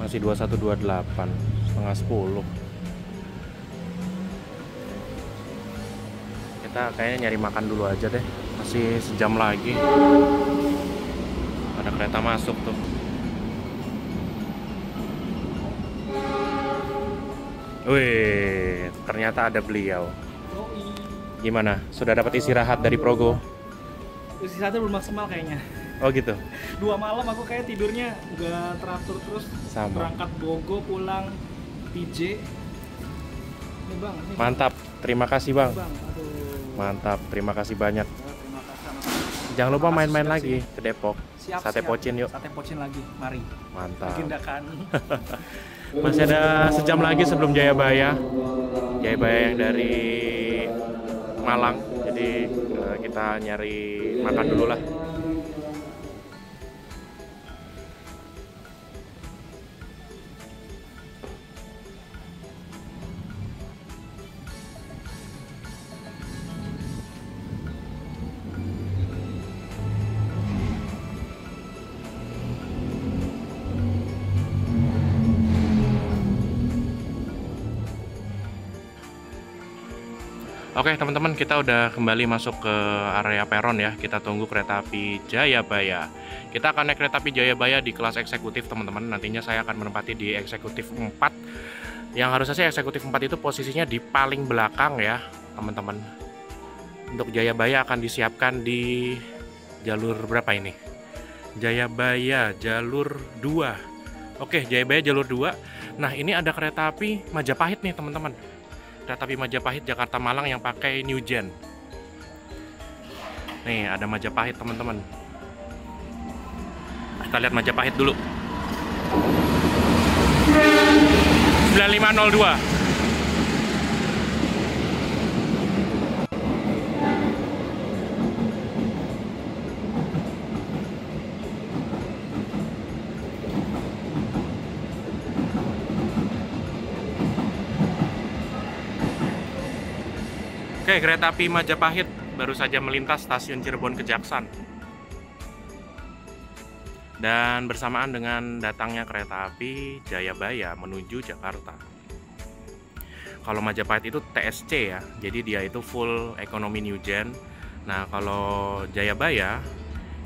Masih 21.28, setengah 10. Kita kayaknya nyari makan dulu aja deh, masih sejam lagi. Ada kereta masuk tuh. Wih, ternyata ada beliau. Gimana? Sudah dapat istirahat dari Progo? Istirahatnya belum maksimal kayaknya. Oh gitu. 2 malam aku kayak tidurnya nggak teratur terus. Sama. Berangkat Bogo, pulang PJ. Ini bang. Ini Mantap. Terima kasih bang. bang. Aduh. Mantap. Terima kasih banyak. Terima kasih. Jangan lupa Makasih main-main sudah lagi sini. ke Depok. Siap, Sate siap. Pocin yuk. Sate Pocin lagi. Mari. Mantap. Agendakan. Masih ada sejam lagi sebelum Jayabaya. Jayabaya yang dari Malang. Jadi kita nyari makan dulu lah. Oke teman-teman, kita udah kembali masuk ke area peron ya. Kita tunggu kereta api Jayabaya. Kita akan naik kereta api Jayabaya di kelas eksekutif teman-teman. Nantinya saya akan menempati di eksekutif 4. Yang harusnya sih eksekutif 4 itu posisinya di paling belakang ya teman-teman. Untuk Jayabaya akan disiapkan di jalur berapa ini? Jayabaya jalur 2. Oke, Jayabaya jalur 2. Nah ini ada kereta api Majapahit nih teman-teman. Kereta api Majapahit Jakarta Malang yang pakai New Gen. Nih ada Majapahit teman-teman. Kita lihat Majapahit dulu. 9502. Oke, kereta api Majapahit baru saja melintas stasiun Cirebon Kejaksan. Dan bersamaan dengan datangnya kereta api Jayabaya menuju Jakarta. Kalau Majapahit itu TSC ya, jadi dia itu full ekonomi New Gen. Nah, kalau Jayabaya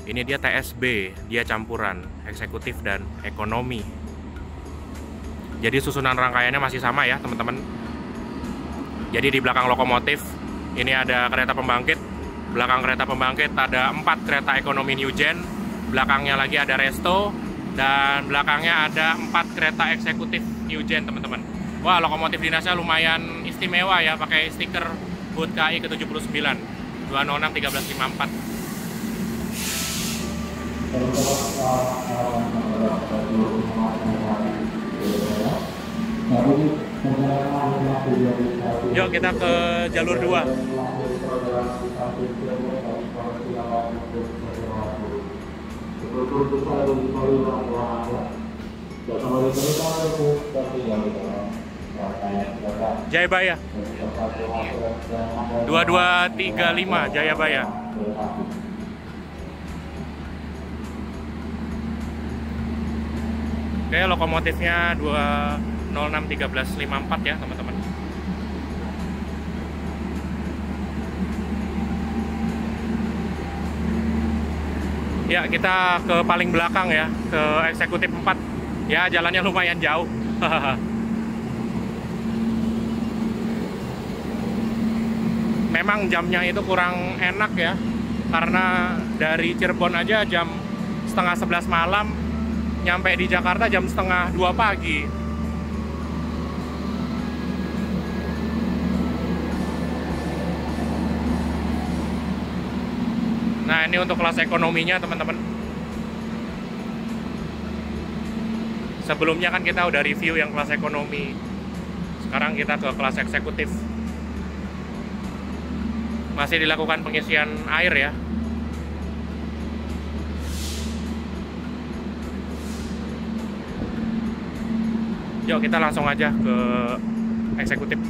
ini dia TSB, dia campuran eksekutif dan ekonomi. Jadi susunan rangkaiannya masih sama ya, teman-teman. Jadi di belakang lokomotif ini ada kereta pembangkit, belakang kereta pembangkit ada 4 kereta ekonomi New Gen, belakangnya lagi ada Resto, dan belakangnya ada 4 kereta eksekutif New Gen teman-teman. Wah, lokomotif dinasnya lumayan istimewa ya, pakai stiker HUT KI ke-79 206-1354. Yuk kita ke jalur 2. Jayabaya 2235 Jayabaya. Oke, lokomotifnya 206-1354 ya teman-teman. Ya, kita ke paling belakang ya, ke eksekutif 4. Ya, jalannya lumayan jauh. memang jamnya itu kurang enak ya, karena dari Cirebon aja jam setengah 11 malam, nyampe di Jakarta jam setengah 2 pagi. Nah, ini untuk kelas ekonominya teman-teman. Sebelumnya kan kita udah review yang kelas ekonomi. Sekarang kita ke kelas eksekutif. Masih dilakukan pengisian air ya. Yuk kita langsung aja ke eksekutif.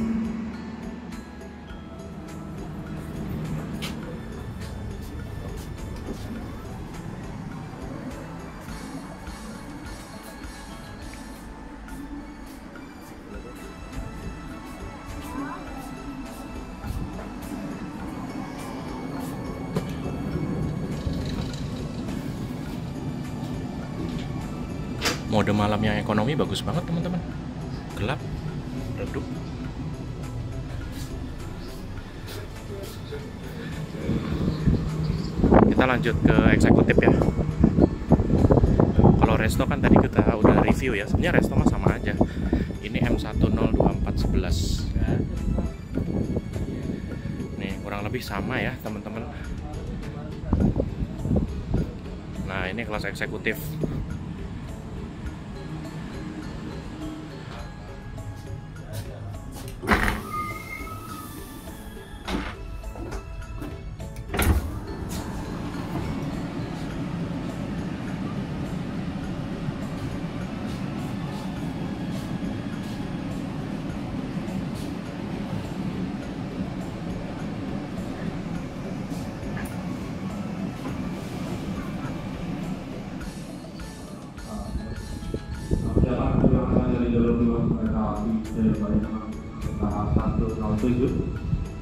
Mode malam yang ekonomi bagus banget teman-teman, gelap, redup. Kita lanjut ke eksekutif ya. Kalau resto kan tadi kita udah review ya, sebenarnya resto mah sama aja. Ini M102411. Nih kurang lebih sama ya teman-teman. Nah ini kelas eksekutif.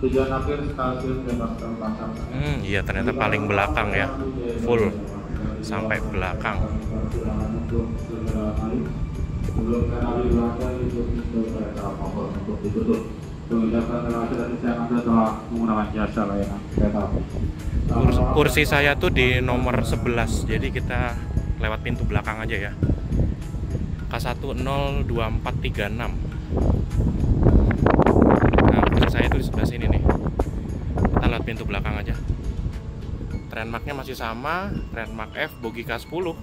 Tujuan akhir stasiun Jakarta Pasar. Iya ternyata paling belakang ya, full sampai belakang. Sebelum kereta Belanda itu kereta favorit untuk ditutup. Kebijakan relasi tadi saya Anda telah menggunakan jasa layanan kereta api. Kursi saya tuh di nomor 11, jadi kita lewat pintu belakang aja ya. K102436. Saya tuh di sebelah sini nih. Kita lihat pintu belakang aja. Trainmarknya masih sama, Trainmark F bogi K10.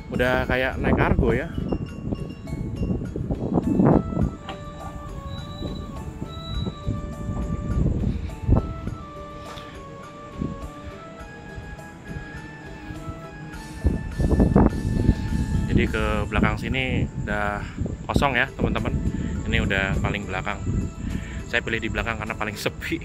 Udah kayak naik kargo ya. Jadi ke belakang sini udah kosong ya teman-teman. Ini udah paling belakang. Saya pilih di belakang karena paling sepi.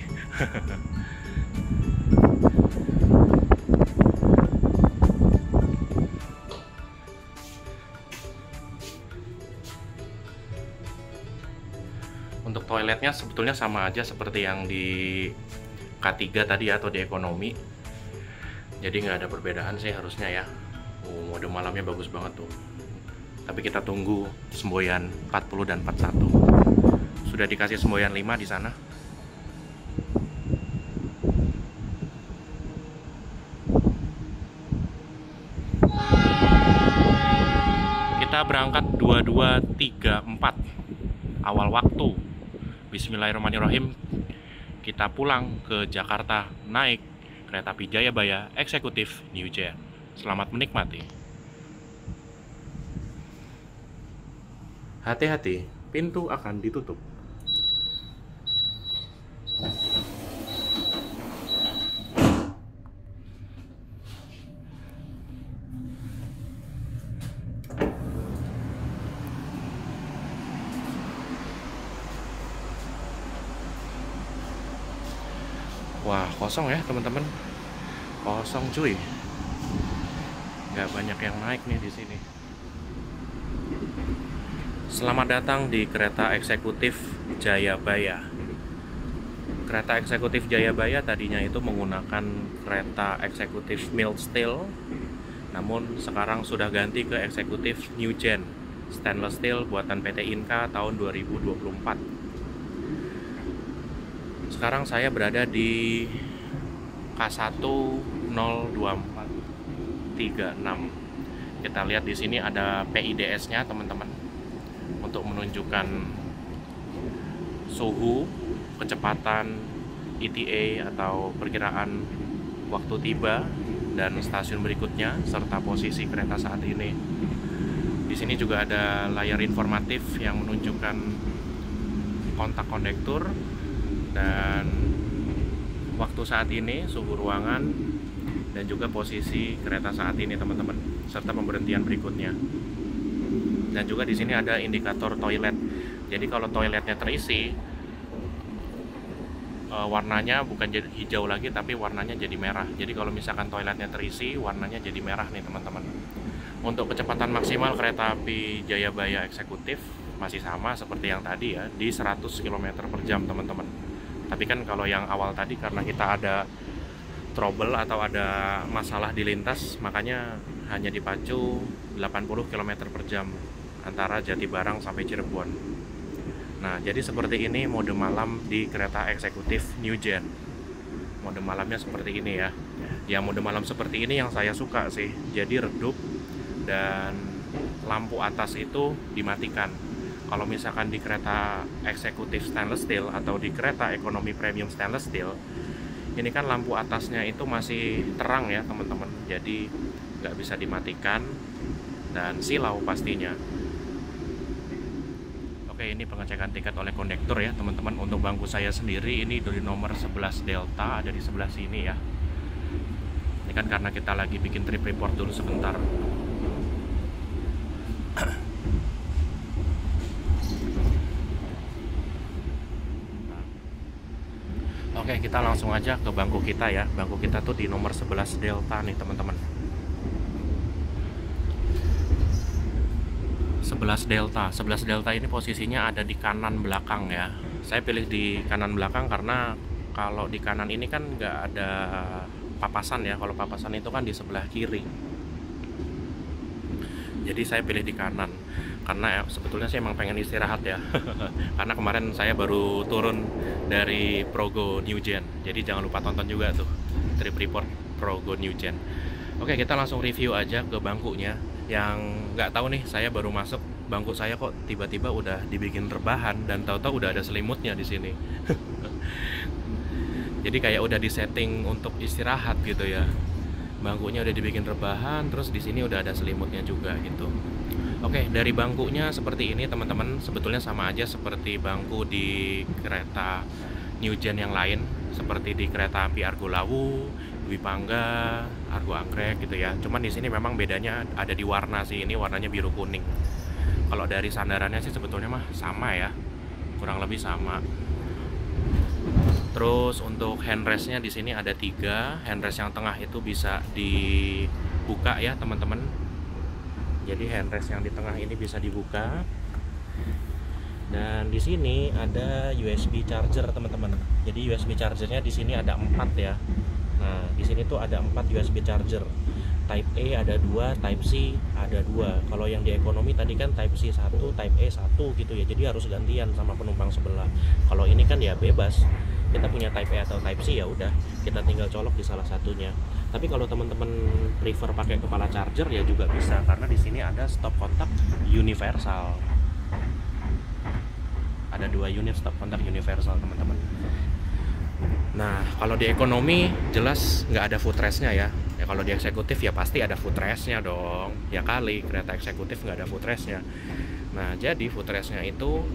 Untuk toiletnya sebetulnya sama aja seperti yang di K3 tadi atau di ekonomi. Jadi nggak ada perbedaan sih harusnya ya. Mode malamnya bagus banget tuh. Tapi kita tunggu semboyan 40 dan 41. Sudah dikasih semboyan 5 di sana. Kita berangkat 22.34 awal waktu. Bismillahirrahmanirrahim. Kita pulang ke Jakarta naik kereta api Jayabaya Eksekutif New Gen. Selamat menikmati. Hati-hati, pintu akan ditutup. Wah, kosong ya teman-teman. Kosong cuy. Nggak banyak yang naik nih di sini. Selamat datang di kereta eksekutif Jayabaya. Kereta eksekutif Jayabaya tadinya itu menggunakan kereta eksekutif mild steel, namun sekarang sudah ganti ke eksekutif New Gen stainless steel buatan PT Inka tahun 2024. Sekarang saya berada di K1024336. Kita lihat di sini ada PIDS-nya, teman-teman, untuk menunjukkan suhu, kecepatan, ETA atau perkiraan waktu tiba dan stasiun berikutnya serta posisi kereta saat ini. Di sini juga ada layar informatif yang menunjukkan kontak kondektur dan waktu saat ini, suhu ruangan, dan juga posisi kereta saat ini, teman-teman, serta pemberhentian berikutnya. Dan juga di sini ada indikator toilet. Jadi kalau toiletnya terisi, warnanya bukan jadi hijau lagi, tapi warnanya jadi merah. Jadi kalau misalkan toiletnya terisi, warnanya jadi merah nih, teman-teman. Untuk kecepatan maksimal kereta api Jayabaya Eksekutif masih sama seperti yang tadi ya, di 100 km/jam, teman-teman. Tapi kan kalau yang awal tadi karena kita ada trouble atau ada masalah di lintas, makanya hanya dipacu 80 km/jam antara Jatibarang sampai Cirebon. Nah, jadi seperti ini mode malam di kereta eksekutif New Gen. Mode malamnya seperti ini ya. Yang mode malam seperti ini yang saya suka sih. Jadi redup dan lampu atas itu dimatikan. Kalau misalkan di kereta eksekutif stainless steel atau di kereta ekonomi premium stainless steel, ini kan lampu atasnya itu masih terang ya, teman-teman. Jadi nggak bisa dimatikan dan silau pastinya. Oke, ini pengecekan tiket oleh kondektur ya, teman-teman. Untuk bangku saya sendiri ini dari nomor 11 Delta, ada di sebelah sini ya. Ini kan karena kita lagi bikin trip report dulu sebentar. Oke, kita langsung aja ke bangku kita ya. Bangku kita tuh di nomor 11 Delta nih, teman-teman. 11 Delta ini posisinya ada di kanan belakang ya. Saya pilih di kanan belakang karena kalau di kanan ini kan nggak ada papasan ya. Kalau papasan itu kan di sebelah kiri. Jadi saya pilih di kanan karena sebetulnya saya emang pengen istirahat ya. Karena kemarin saya baru turun dari Progo New Gen. Jadi jangan lupa tonton juga tuh trip report Progo New Gen. Oke, kita langsung review aja ke bangkunya. Yang nggak tahu nih, saya baru masuk, bangku saya kok tiba-tiba udah dibikin rebahan dan tahu-tahu udah ada selimutnya di sini. Jadi kayak udah disetting untuk istirahat gitu ya. Bangkunya udah dibikin rebahan, terus di sini udah ada selimutnya juga gitu. Oke, dari bangkunya seperti ini, teman-teman. Sebetulnya sama aja seperti bangku di kereta New Gen yang lain, seperti di kereta api Argo Lawu, Dwi Pangga, Argo Anggrek gitu ya. Cuman di sini memang bedanya ada di warna sih. Ini warnanya biru kuning. Kalau dari sandarannya sih sebetulnya mah sama ya, kurang lebih sama. Terus untuk handrestnya di sini ada 3. Handrest yang tengah itu bisa dibuka ya, teman-teman. Jadi handrest yang di tengah ini bisa dibuka. Dan di sini ada USB charger, teman-teman. Jadi USB chargernya di sini ada 4 ya. Nah, di sini tuh ada 4 USB charger. Type A ada 2, Type C ada 2. Kalau yang di ekonomi tadi kan Type C 1, Type A 1 gitu ya. Jadi harus gantian sama penumpang sebelah. Kalau ini kan ya bebas. Kita punya Type A atau Type C ya udah, kita tinggal colok di salah satunya. Tapi kalau teman-teman prefer pakai kepala charger ya juga bisa, karena di sini ada stop kontak universal. Ada 2 unit stop kontak universal, teman-teman. Nah, kalau di ekonomi jelas nggak ada footrestnya ya. Ya kalau di eksekutif ya pasti ada footrestnya dong. Ya kali kereta eksekutif nggak ada footrestnya. Nah, jadi footrestnya itu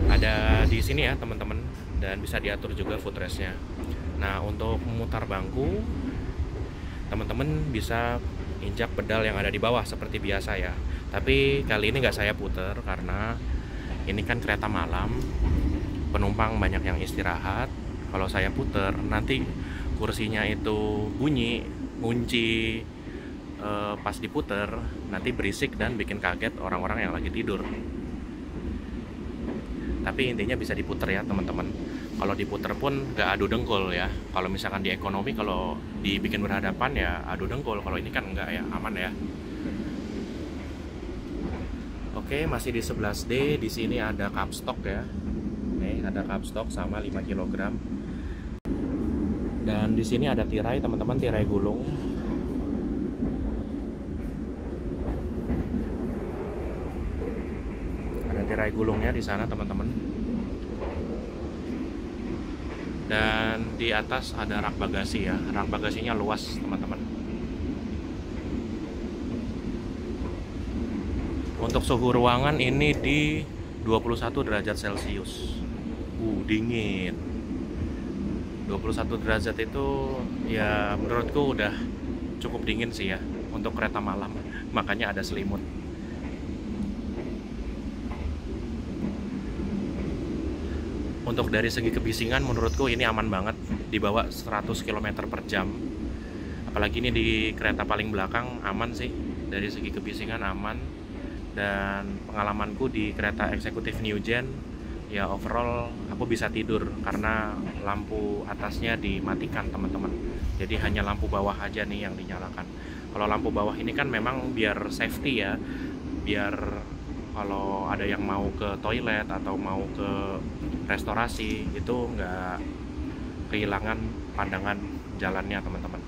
ada di sini ya, teman-teman, dan bisa diatur juga footrestnya. Nah, untuk memutar bangku, teman-teman bisa injak pedal yang ada di bawah seperti biasa ya. Tapi kali ini nggak saya puter karena ini kan kereta malam, penumpang banyak yang istirahat. Kalau saya puter, nanti kursinya itu bunyi, kunci pas diputer, nanti berisik dan bikin kaget orang-orang yang lagi tidur. Tapi intinya bisa diputer ya, teman-teman. Kalau diputer pun nggak adu dengkul ya. Kalau misalkan di ekonomi, kalau dibikin berhadapan ya adu dengkul. Kalau ini kan nggak ya, aman ya. Oke, masih di 11D. Di sini ada cup stock ya. Nih, ada cup stock sama 5 kg. Dan di sini ada tirai, teman-teman, tirai gulung. Ada tirai gulungnya di sana, teman-teman. Dan di atas ada rak bagasi ya. Rak bagasinya luas, teman-teman. Untuk suhu ruangan ini di 21 derajat Celcius. Dingin. 21 derajat itu ya menurutku udah cukup dingin sih ya untuk kereta malam. Makanya ada selimut. Untuk dari segi kebisingan menurutku ini aman banget, di bawah 100 km per jam. Apalagi ini di kereta paling belakang, aman sih. Dari segi kebisingan aman. Dan pengalamanku di kereta eksekutif New Gen, ya overall aku bisa tidur karena lampu atasnya dimatikan, teman-teman. Jadi hanya lampu bawah aja nih yang dinyalakan. Kalau lampu bawah ini kan memang biar safety ya, biar kalau ada yang mau ke toilet atau mau ke restorasi itu nggak kehilangan pandangan jalannya, teman-teman.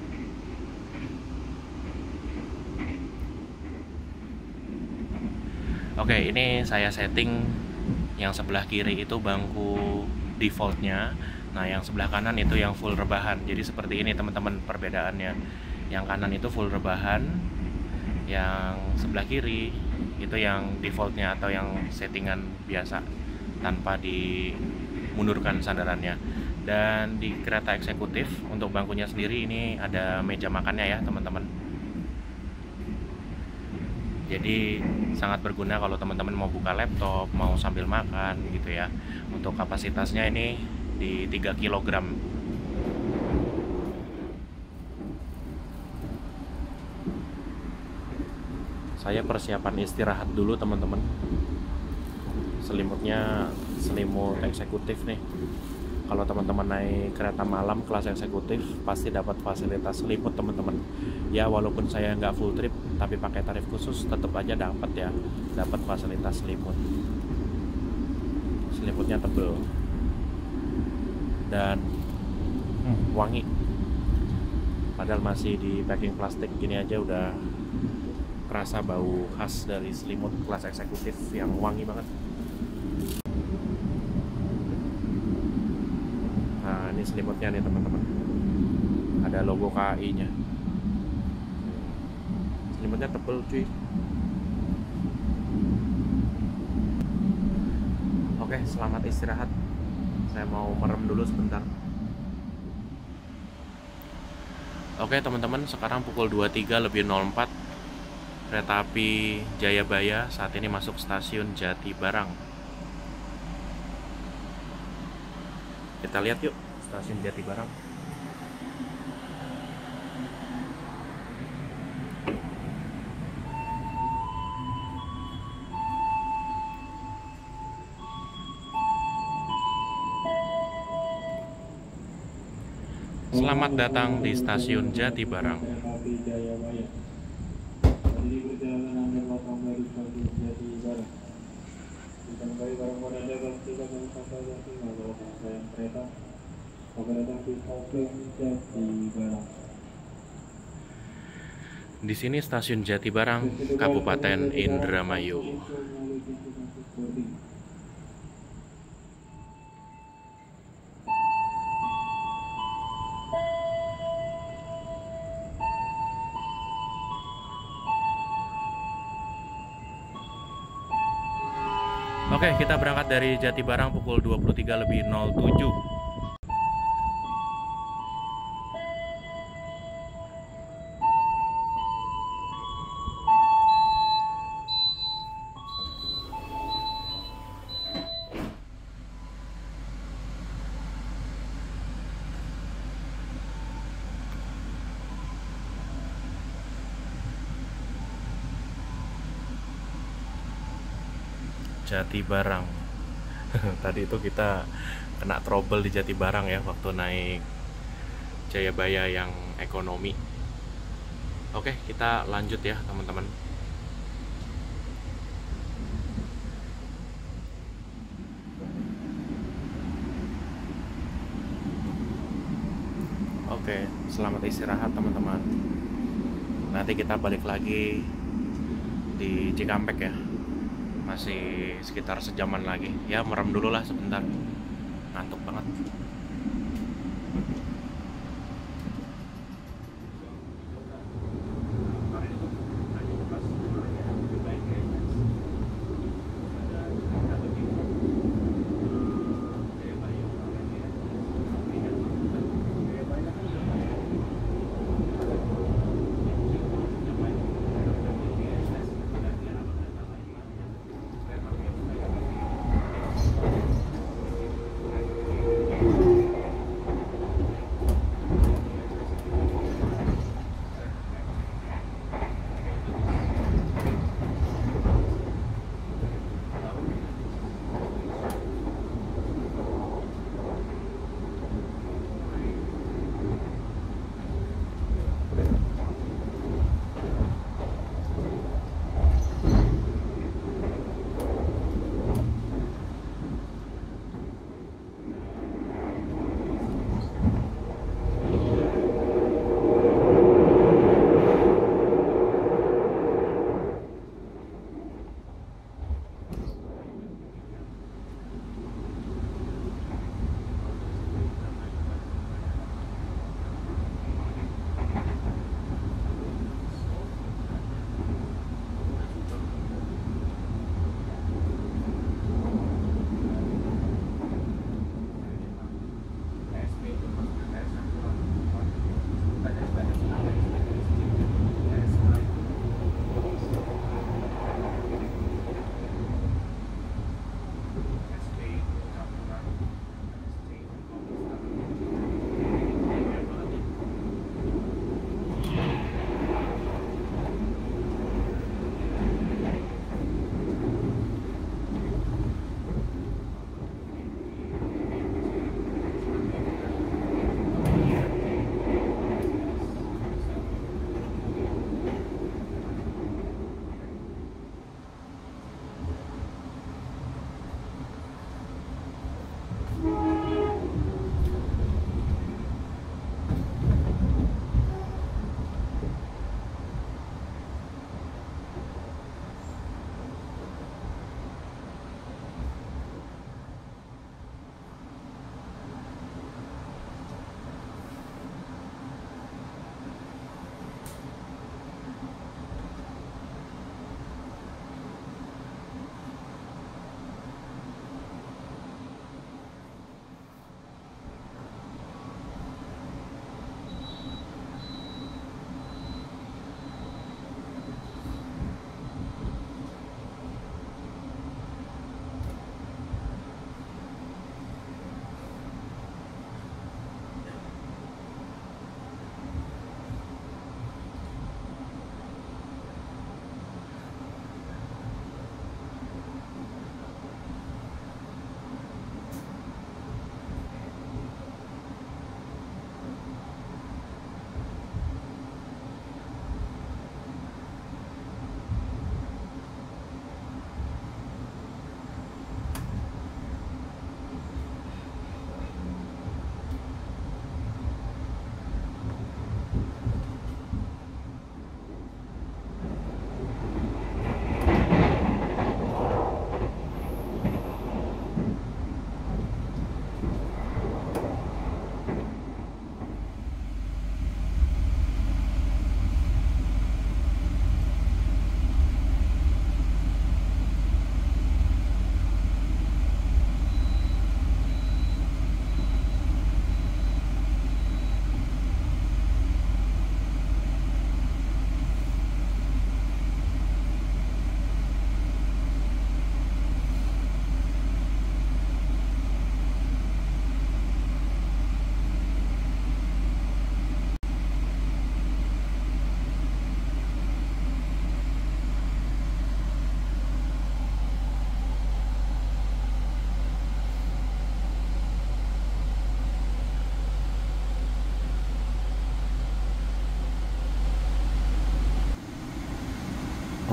Oke, ini saya setting yang sebelah kiri itu bangku defaultnya. Nah, yang sebelah kanan itu yang full rebahan. Jadi seperti ini, teman-teman, perbedaannya. Yang kanan itu full rebahan, yang sebelah kiri itu yang defaultnya atau yang settingan biasa tanpa dimundurkan sandarannya. Dan di kereta eksekutif untuk bangkunya sendiri ini ada meja makannya ya, teman-teman. Jadi sangat berguna kalau teman-teman mau buka laptop, mau sambil makan gitu ya. Untuk kapasitasnya ini di 3 kg. Saya persiapan istirahat dulu, teman-teman. Selimutnya selimut eksekutif nih. Kalau teman-teman naik kereta malam kelas eksekutif pasti dapat fasilitas selimut, teman-teman. Ya walaupun saya nggak full trip tapi pakai tarif khusus tetap aja dapat ya, dapat fasilitas selimut. Selimutnya tebel dan wangi. Padahal masih di packing plastik gini aja udah kerasa bau khas dari selimut kelas eksekutif yang wangi banget. Nah, ini selimutnya nih, teman-teman. Ada logo KAI-nya. Selimutnya tebel, cuy. Oke, selamat istirahat. Saya mau merem dulu sebentar. Oke, teman-teman, sekarang pukul 23:04. Kereta api Jayabaya saat ini masuk stasiun Jatibarang. Kita lihat yuk stasiun Jatibarang. Selamat datang di stasiun Jatibarang. Di sini stasiun Jatibarang, Kabupaten Indramayu. Oke, kita berangkat dari Jatibarang pukul 23:07. Jatibarang. Tadi itu kita kena trouble di Jatibarang ya waktu naik Jayabaya yang ekonomi. Oke, kita lanjut ya teman-teman. Oke, selamat istirahat teman-teman. Nanti kita balik lagi di Cikampek ya. Masih sekitar sejaman lagi. Ya merem dulu lah sebentar. Ngantuk banget.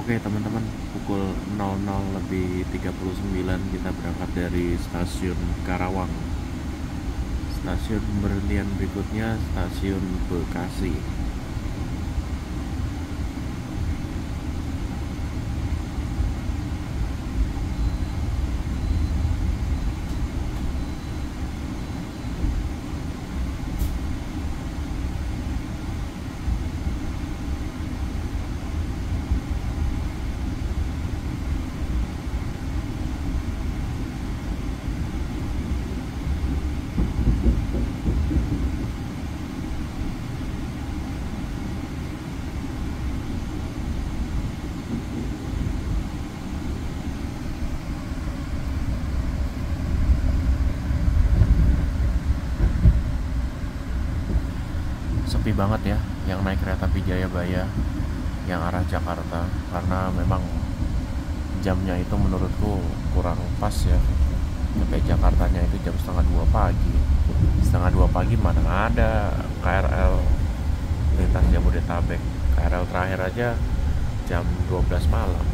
Oke teman-teman, pukul 00:39 kita berangkat dari stasiun Karawang. Stasiun pemberhentian berikutnya stasiun Bekasi. Sepi banget ya yang naik kereta api Jayabaya yang arah Jakarta, karena memang jamnya itu menurutku kurang pas ya. Sampai Jakartanya itu jam setengah 2 pagi. Setengah 2 pagi mana ada KRL lintas Jabodetabek. KRL terakhir aja jam 12 malam.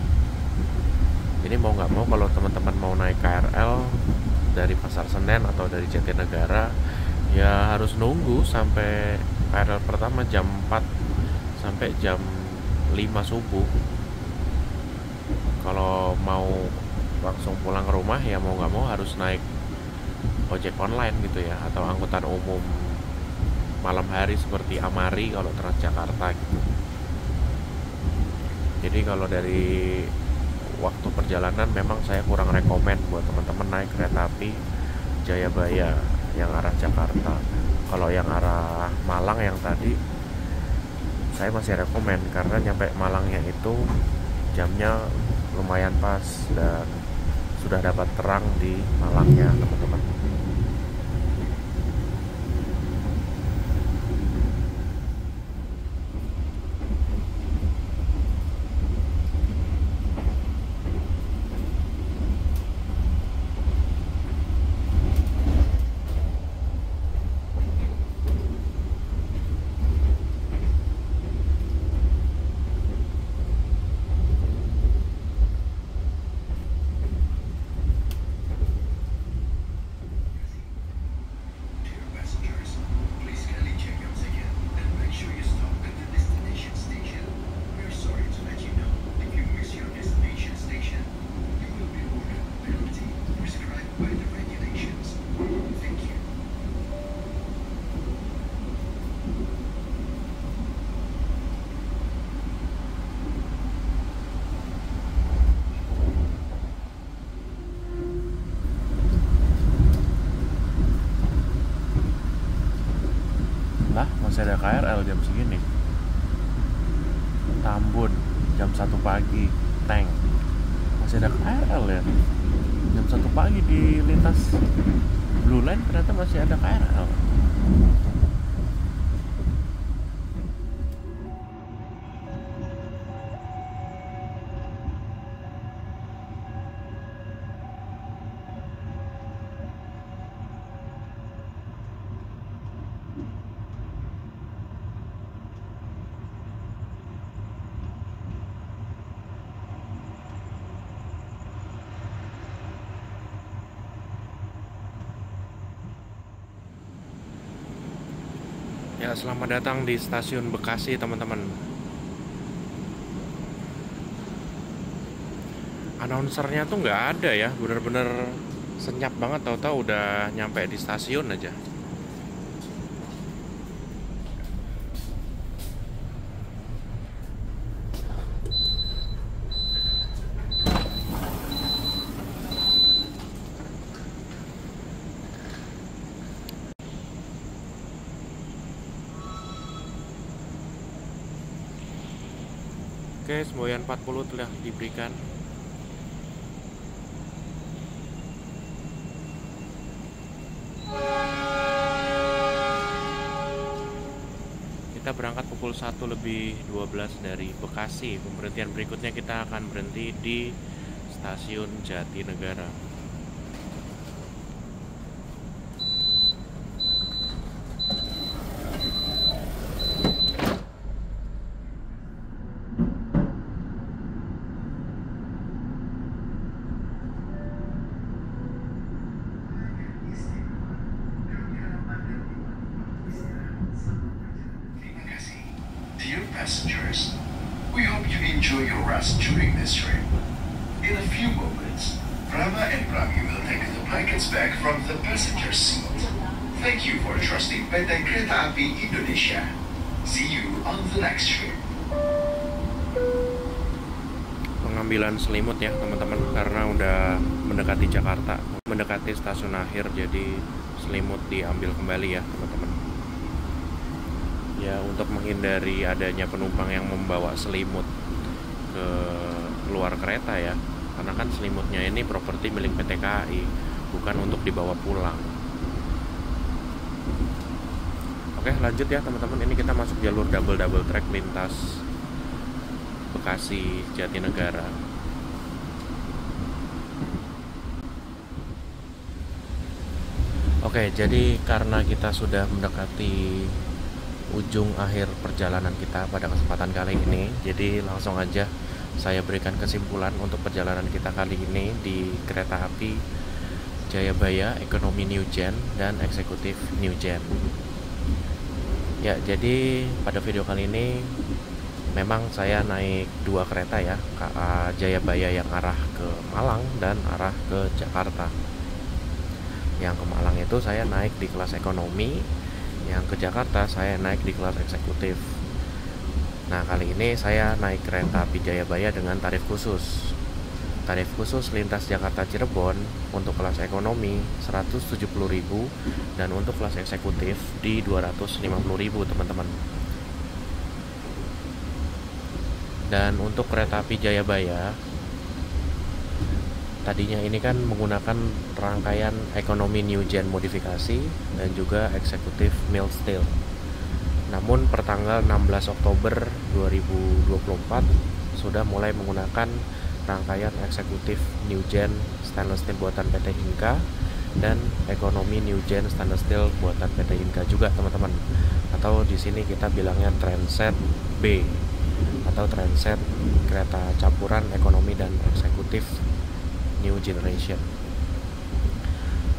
Ini mau nggak mau kalau teman-teman mau naik KRL dari Pasar Senen atau dari Jatinegara, ya harus nunggu sampai KRL pertama jam 4 sampai jam 5 subuh. Kalau mau langsung pulang ke rumah ya mau nggak mau harus naik ojek online gitu ya, atau angkutan umum malam hari seperti Amari kalau Transjakarta gitu. Jadi kalau dari waktu perjalanan memang saya kurang rekomen buat teman-teman naik kereta api Jayabaya yang arah Jakarta. Kalau yang arah Malang yang tadi saya masih rekomen, karena nyampe Malangnya itu jamnya lumayan pas dan sudah dapat terang di Malangnya teman-teman. Lah, masih ada KRL jam segini. Tambun jam 1 pagi, Tank. Masih ada KRL ya. Jam 1 pagi di lintas Blue Line ternyata masih ada KRL. Ya, selamat datang di stasiun Bekasi teman-teman. Announcernya tuh nggak ada ya, bener-bener senyap banget, tahu-tahu udah nyampe di stasiun aja. Oke, semboyan 40 telah diberikan. Kita berangkat pukul 1:12 dari Bekasi. Pemberhentian berikutnya kita akan berhenti di stasiun Jatinegara. passengers. We hope you enjoy your rest during this trip. In a few moments, Rama and Prami will take the blankets back from the passenger seat. Thank you for trusting PT Kereta Api Indonesia. See you on the next trip. Pengambilan selimut ya teman-teman, karena udah mendekati Jakarta, mendekati stasiun akhir, jadi selimut diambil kembali ya teman-teman. Ya, untuk menghindari adanya penumpang yang membawa selimut ke luar kereta ya, karena kan selimutnya ini properti milik PT KAI, bukan untuk dibawa pulang. Oke, lanjut ya teman-teman. Ini kita masuk jalur double track lintas Bekasi Jatinegara. Oke, jadi karena kita sudah mendekati ujung akhir perjalanan kita pada kesempatan kali ini, jadi langsung aja saya berikan kesimpulan untuk perjalanan kita kali ini di kereta api Jayabaya Ekonomi New Gen dan Eksekutif New Gen. Ya, jadi pada video kali ini memang saya naik dua kereta ya, KA Jayabaya yang arah ke Malang dan arah ke Jakarta. Yang ke Malang itu saya naik di kelas ekonomi, yang ke Jakarta saya naik di kelas eksekutif. Nah, kali ini saya naik kereta api Jayabaya dengan tarif khusus. Tarif khusus lintas Jakarta Cirebon untuk kelas ekonomi 170.000 dan untuk kelas eksekutif di 250.000 teman-teman. Dan untuk kereta api Jayabaya tadinya ini kan menggunakan rangkaian ekonomi New Gen modifikasi dan juga eksekutif mild steel. Namun pertanggal 16 Oktober 2024 sudah mulai menggunakan rangkaian eksekutif New Gen stainless steel buatan PT Inka dan ekonomi New Gen stainless steel buatan PT Inka juga teman-teman. Atau di sini kita bilangnya Transit B atau Transit kereta campuran ekonomi dan eksekutif New Generation.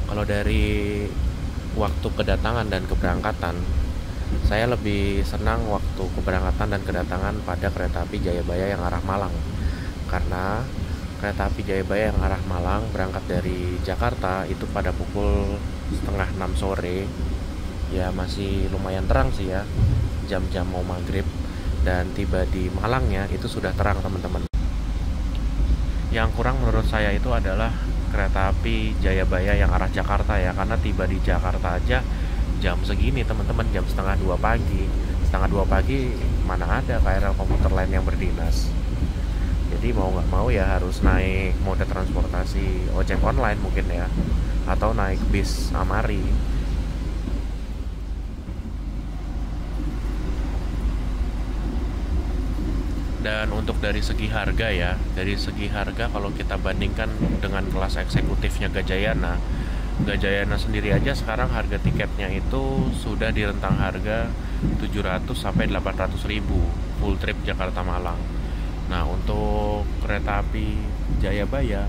Kalau dari waktu kedatangan dan keberangkatan, saya lebih senang waktu keberangkatan dan kedatangan pada kereta api Jayabaya yang arah Malang. Karena kereta api Jayabaya yang arah Malang berangkat dari Jakarta itu pada pukul 5:30 sore. Ya, masih lumayan terang sih ya, jam-jam mau maghrib. Dan tiba di Malangnya itu sudah terang teman-teman. Yang kurang menurut saya itu adalah kereta api Jayabaya yang arah Jakarta ya, karena tiba di Jakarta aja jam segini teman-teman, jam 1:30 pagi. 1:30 pagi mana ada KRL komuter lain yang berdinas. Jadi mau nggak mau ya harus naik mode transportasi ojek online mungkin ya, atau naik bis Amari. Dan untuk dari segi harga ya, dari segi harga kalau kita bandingkan dengan kelas eksekutifnya Gajayana, Gajayana sendiri aja sekarang harga tiketnya itu sudah di rentang harga 700 sampai 800 ribu full trip Jakarta Malang. Nah, untuk kereta api Jayabaya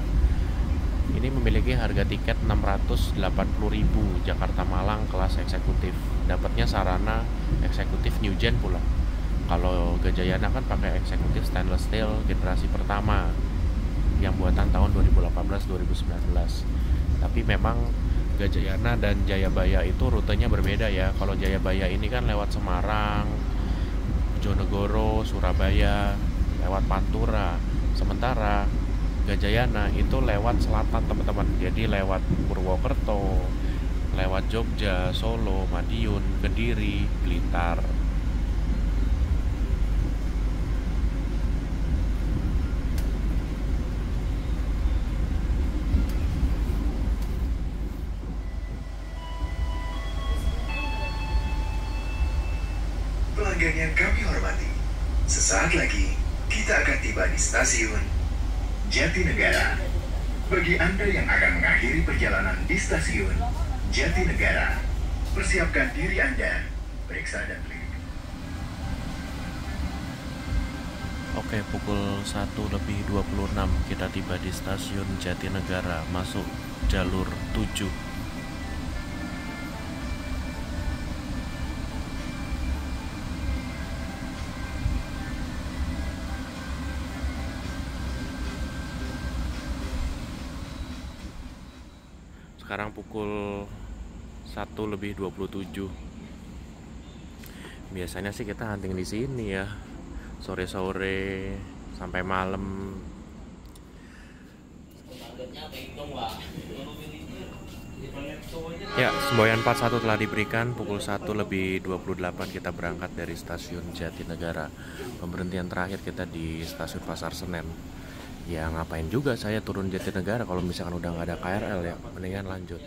ini memiliki harga tiket 680.000 Jakarta Malang kelas eksekutif. Dapatnya sarana eksekutif New Gen pula. Kalau Gajayana kan pakai eksekutif stainless steel generasi pertama yang buatan tahun 2018-2019. Tapi memang Gajayana dan Jayabaya itu rutenya berbeda ya. Kalau Jayabaya ini kan lewat Semarang, Bojonegoro, Surabaya, lewat Pantura. Sementara Gajayana itu lewat selatan teman-teman. Jadi lewat Purwokerto, lewat Jogja, Solo, Madiun, Kediri, Blitar. Pelanggan yang kami hormati, sesaat lagi kita akan tiba di stasiun Jatinegara. Bagi Anda yang akan mengakhiri perjalanan di stasiun Jatinegara, persiapkan diri Anda, periksa dan klik. Oke, pukul 1:26 kita tiba di stasiun Jatinegara, masuk jalur 7. Sekarang pukul 1:27. Biasanya sih kita hunting di sini ya, sore-sore sampai malam. Ya, semboyan 41 telah diberikan. Pukul 1:28 kita berangkat dari stasiun Jatinegara. Pemberhentian terakhir kita di stasiun Pasar Senen. Ya ngapain juga saya turun Jatinegara kalau misalkan udah nggak ada KRL ya, mendingan lanjut.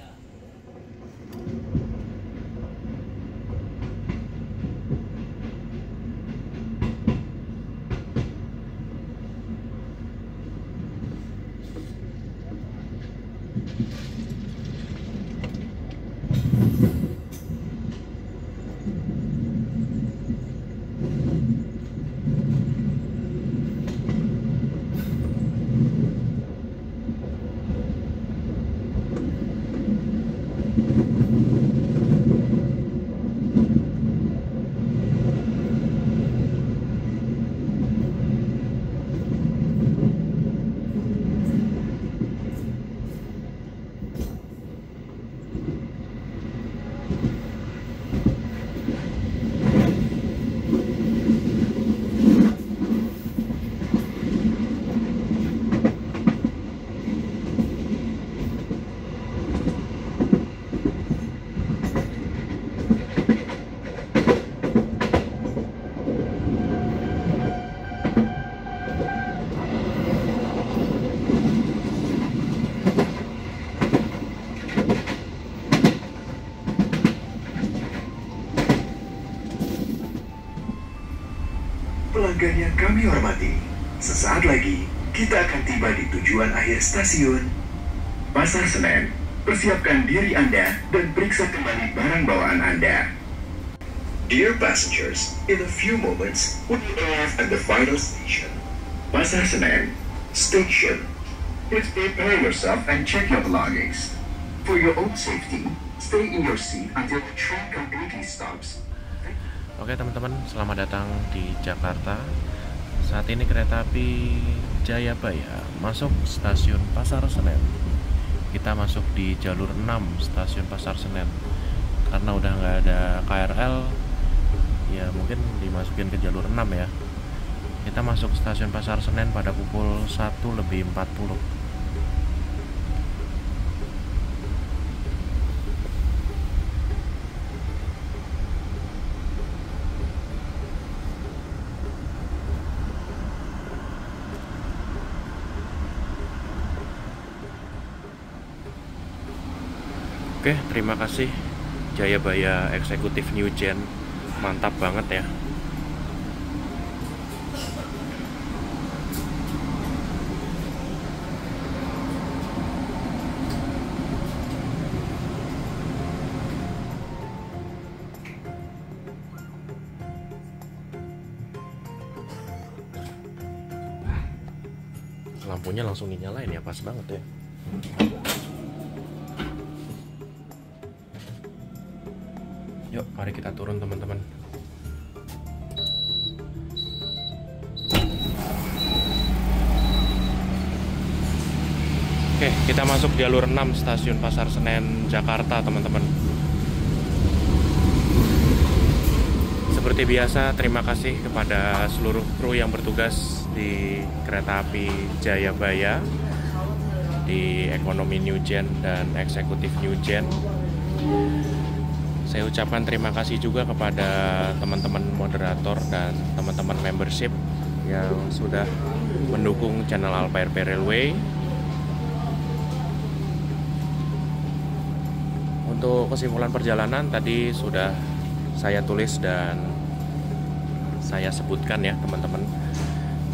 Pelanggan yang kami hormati, sesaat lagi kita akan tiba di tujuan akhir stasiun Pasar Senen. Persiapkan diri Anda dan periksa kembali barang bawaan Anda. Dear passengers, in a few moments we will arrive at the final station, Pasar Senen Station. Please prepare yourself and check your belongings. For your own safety, stay in your seat until the train completely stops. Oke teman-teman, selamat datang di Jakarta. Saat ini kereta api Jayabaya masuk stasiun Pasar Senen. Kita masuk di jalur 6 stasiun Pasar Senen. Karena udah nggak ada KRL, ya mungkin dimasukin ke jalur 6 ya. Kita masuk stasiun Pasar Senen pada pukul 1:40. Oke, terima kasih Jayabaya Eksekutif New Gen. Mantap banget ya. Lampunya langsung dinyalain ya, pas banget ya. Yuk, mari kita turun teman-teman. Oke, kita masuk jalur 6 stasiun Pasar Senen, Jakarta teman-teman. Seperti biasa, terima kasih kepada seluruh kru yang bertugas di kereta api Jayabaya, di ekonomi New Gen dan eksekutif New Gen. Saya ucapkan terima kasih juga kepada teman-teman moderator dan teman-teman membership yang sudah mendukung channel Alpa RP Railway. Untuk kesimpulan perjalanan tadi sudah saya tulis dan saya sebutkan ya teman-teman.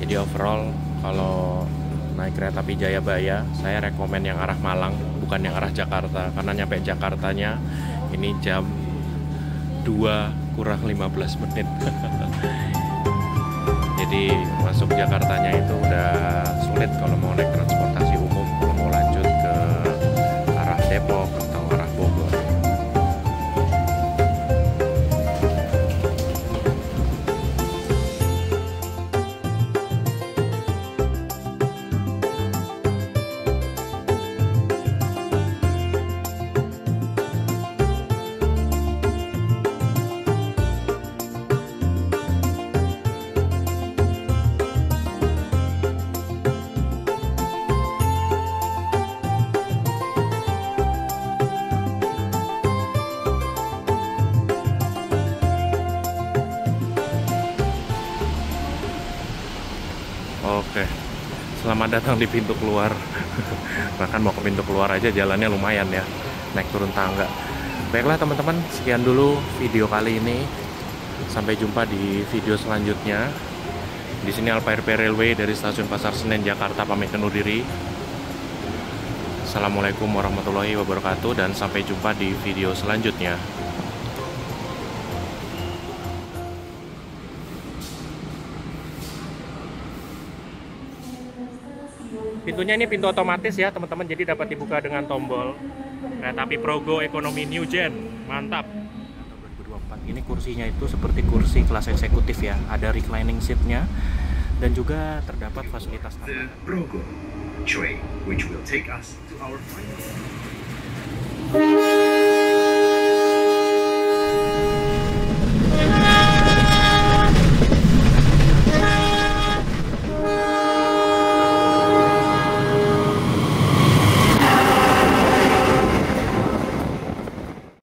Jadi overall kalau naik kereta api Jayabaya, saya rekomen yang arah Malang, bukan yang arah Jakarta, karena nyampe Jakartanya ini jam 2:15 menit. Jadi masuk Jakartanya itu udah sulit kalau mau naik transportasi umum, kalau mau lanjut ke arah Depok atau arah Bogor. Oke, selamat datang di pintu keluar. Bahkan mau ke pintu keluar aja jalannya lumayan ya, naik turun tangga. Baiklah teman-teman, sekian dulu video kali ini. Sampai jumpa di video selanjutnya. Di sini Alfa RP Railway dari Stasiun Pasar Senen Jakarta pamit undur diri. Assalamualaikum warahmatullahi wabarakatuh dan sampai jumpa di video selanjutnya. Pintunya ini pintu otomatis ya teman-teman, jadi dapat dibuka dengan tombol. Kereta api Progo Ekonomi New Gen, mantap. 2024 ini kursinya itu seperti kursi kelas eksekutif ya, ada reclining seatnya dan juga terdapat fasilitas tambahan. The Progo train, which will take us to our final